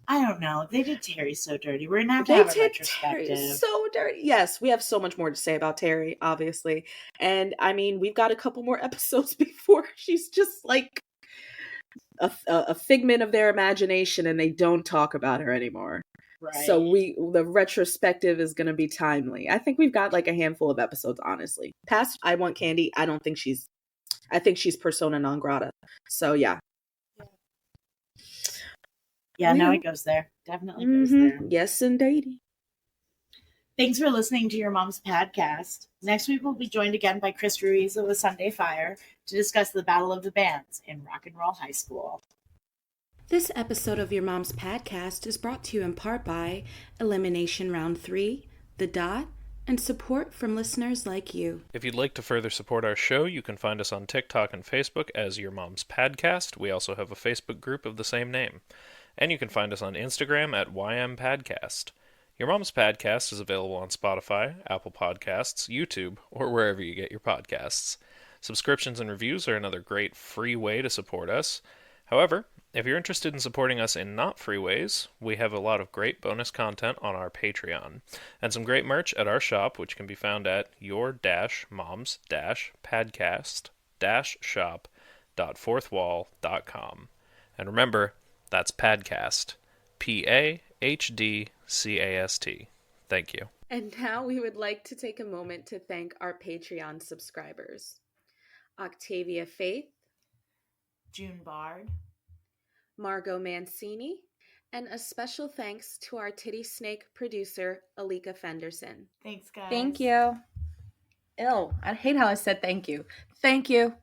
don't know. They did Terri so dirty. We're going to have a retrospective. Terri so dirty. Yes, we have so much more to say about Terri, obviously. And, I mean, we've got a couple more episodes before she's just, a figment of their imagination and they don't talk about her anymore. Right. So the retrospective is going to be timely. I think we've got a handful of episodes, honestly. Past I Want Candy, I think she's persona non grata. So yeah. Yeah, no, it goes there. Definitely goes there. Yes, indeed. Thanks for listening to Your Mom's Podcast. Next week we'll be joined again by Chris Ruiz of the Sunday Fire to discuss the Battle of the Bands in Rock and Roll High School. This episode of Your Mom's Podcast is brought to you in part by Elimination Round 3, The Dot, and support from listeners like you. If you'd like to further support our show, you can find us on TikTok and Facebook as Your Mom's Podcast. We also have a Facebook group of the same name. And you can find us on Instagram at YMPadcast. Your Mom's Podcast is available on Spotify, Apple Podcasts, YouTube, or wherever you get your podcasts. Subscriptions and reviews are another great free way to support us. However, if you're interested in supporting us in not free ways, we have a lot of great bonus content on our Patreon, and some great merch at our shop, which can be found at your-moms-podcast-shop.fourthwall.com. And remember, that's Padcast. Pahdcast. Thank you. And now we would like to take a moment to thank our Patreon subscribers. Octavia Faith, June Bard, Margot Mancini, and a special thanks to our Titty Snake producer, Alyka Fenderson. Thanks, guys. Thank you. Ew, I hate how I said thank you. Thank you.